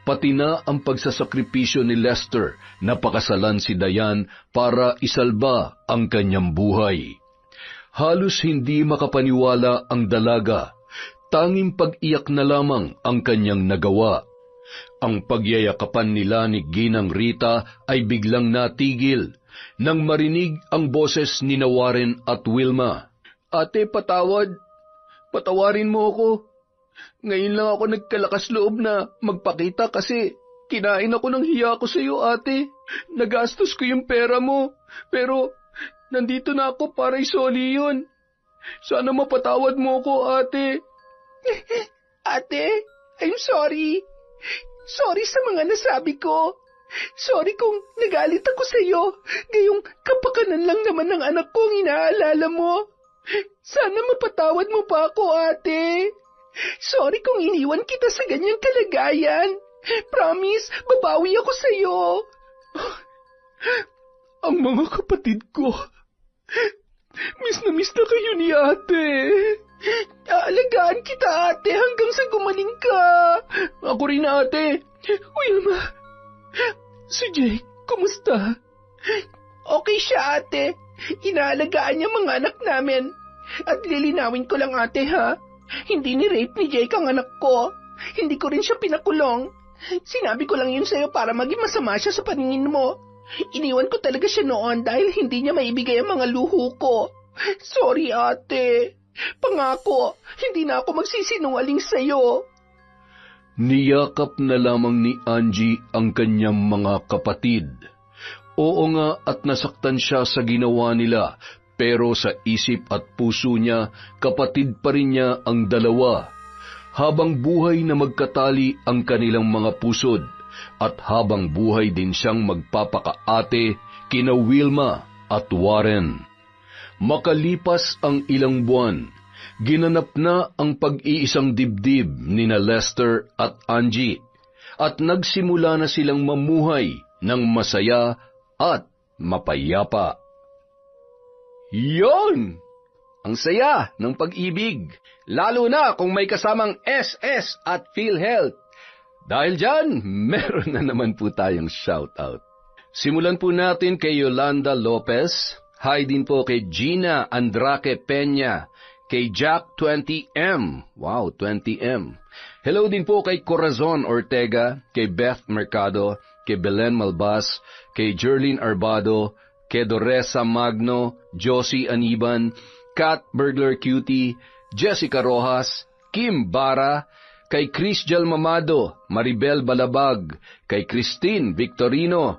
pati na ang pagsasakripisyo ni Lester na pakasalan si Dayan para isalba ang kanyang buhay. Halos hindi makapaniwala ang dalaga, tanging pag-iyak na lamang ang kanyang nagawa. Ang pagyayakapan nila ni Ginang Rita ay biglang natigil nang marinig ang boses ni Warren at Wilma. Ate, patawarin mo ako. Ngayon lang ako nagkalakas loob na magpakita kasi kinain ako ng hiya ko sa iyo, ate. Nagastos ko yung pera mo, pero nandito na ako para isoli yun. Sana mapatawad mo ako, ate. Ate, I'm sorry. Sorry sa mga nasabi ko. Sorry kung nagalit ako sa iyo. Gayong kapakanan lang naman ng anak ko ang inaalala mo. Sana mapatawad mo pa ako, ate. Sorry kung iniwan kita sa ganyang kalagayan. Promise, babawi ako sa iyo. Ang mga kapatid ko, miss na kayo ni ate. Aalagaan kita, ate, hanggang sa gumaling ka. Ako rin, ate. Wilma, si Jake, kumusta? Okay siya, ate. Inaalagaan niya mga anak namin. At lilinawin ko lang, ate, ha? Hindi ni-rape ni Jake ang anak ko. Hindi ko rin siya pinakulong. Sinabi ko lang yun sa'yo para maging masama siya sa paningin mo. Iniwan ko talaga siya noon dahil hindi niya maibigay ang mga luho ko. Sorry, ate. Pangako, hindi na ako magsisinungaling sa'yo. Niyakap na lamang ni Angie ang kanyang mga kapatid. Oo nga at nasaktan siya sa ginawa nila, pero sa isip at puso niya, kapatid pa rin niya ang dalawa. Habang buhay na magkatali ang kanilang mga pusod, at habang buhay din siyang magpapakaate kina Wilma at Warren. Makalipas ang ilang buwan, ginanap na ang pag-iisang dibdib nina Lester at Angie, at nagsimula na silang mamuhay ng masaya at mapayapa. Yon! Ang saya ng pag-ibig, lalo na kung may kasamang SS at PhilHealth. Dahil dyan, meron na naman po tayong shoutout. Simulan po natin kay Yolanda Lopez, hi din po kay Gina Andraque Peña, kay Jack 20M, wow, 20M. Hello din po kay Corazon Ortega, kay Beth Mercado, kay Belen Malbas, kay Jerlyn Arbado, kay Doresa Magno, Josie Aniban, Kat Burglar Cutie, Jessica Rojas, Kim Bara, kay Chris Jalmamado, Maribel Balabag, kay Christine Victorino,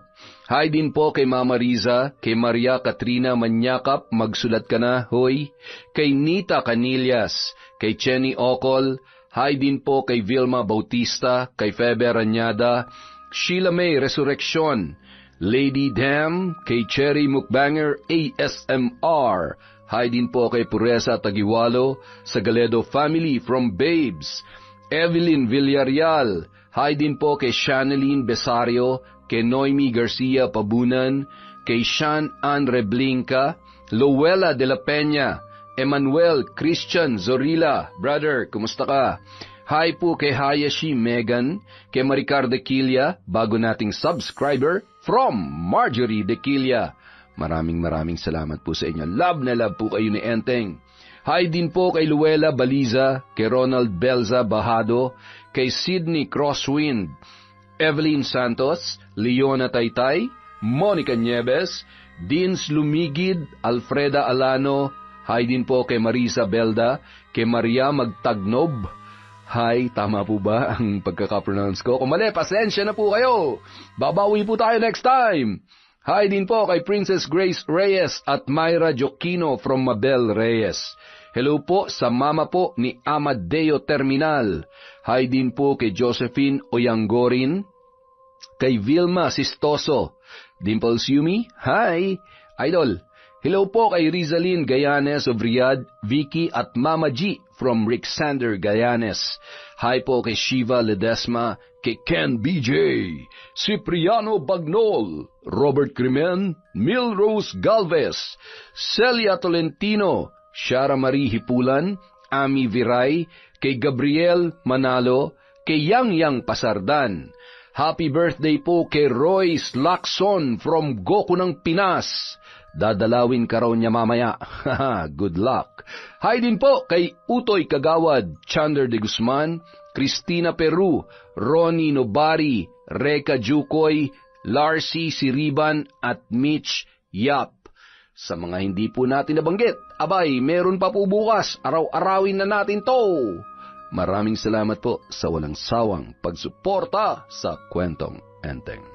Hi din po kay Mama Riza, kay Maria Katrina Manyakap, magsulat ka na, hoy. Kay Nita Canillas, kay Chenny Ocol. Hi din po kay Vilma Bautista, kay Febe Ranyada, Sheila May Resurrection, Lady Dam, kay Cherry Mukbanger ASMR. Hi din po kay Puresa Tagiwalo, sa Galedo Family from Babes, Evelyn Villarreal. Hi din po kay Shaneline Besario, kay Noemi Garcia Pabunan, kay Sean Ann Reblinka, Luella de la Peña, Emmanuel Christian Zorilla. Brother, kumusta ka? Hi po kay Hayashi Megan, kay Maricar de Quilla, bago nating subscriber, from Marjorie de Quilla. Maraming salamat po sa inyo. Love na love po kayo ni Enteng. Hi din po kay Luella Baliza, kay Ronald Belza Bahado, kay Sydney Crosswind, Evelyn Santos, Leona Taytay, Monica Nieves, Dins Lumigid, Alfreda Alano. Hi din po kay Marisa Belda, kay Maria Magtagnob. Hi, tama po ba ang pagkakapronounce ko? Kung mali, pasensya na po kayo. Babawi po tayo next time. Hi din po kay Princess Grace Reyes at Myra Joquino from Mabel Reyes. Hello po sa mama po ni Amadeo Terminal. Hi din po kay Josephine Oyangorin, kay Vilma Sistoso, Dimples Yumi. Hi, Idol. Hello po kay Rizalyn Gayanes of Riyadh, Vicky at Mama G from Rixander Gayanes. Hi po kay Shiva Ledesma, kay Ken BJ, Cipriano Bagnol, Robert Crimen, Milrose Galvez, Celia Tolentino, Shara Marie Hipulan, Ami Viray, kay Gabriel Manalo, kay Yang Pasardan. Happy birthday po kay Royce Lacson from Goku ng Pinas. Dadalawin ka raw niya mamaya. Good luck. Hi din po kay Utoy Kagawad, Chander de Guzman, Cristina Peru, Ronnie Nobari, Reka Jukoy, Larcy Siriban at Mitch Yap. Sa mga hindi po natin nabanggit, abay, meron pa po bukas. Araw-arawin na natin to. Maraming salamat po sa walang sawang pagsuporta sa Kwentong Enteng.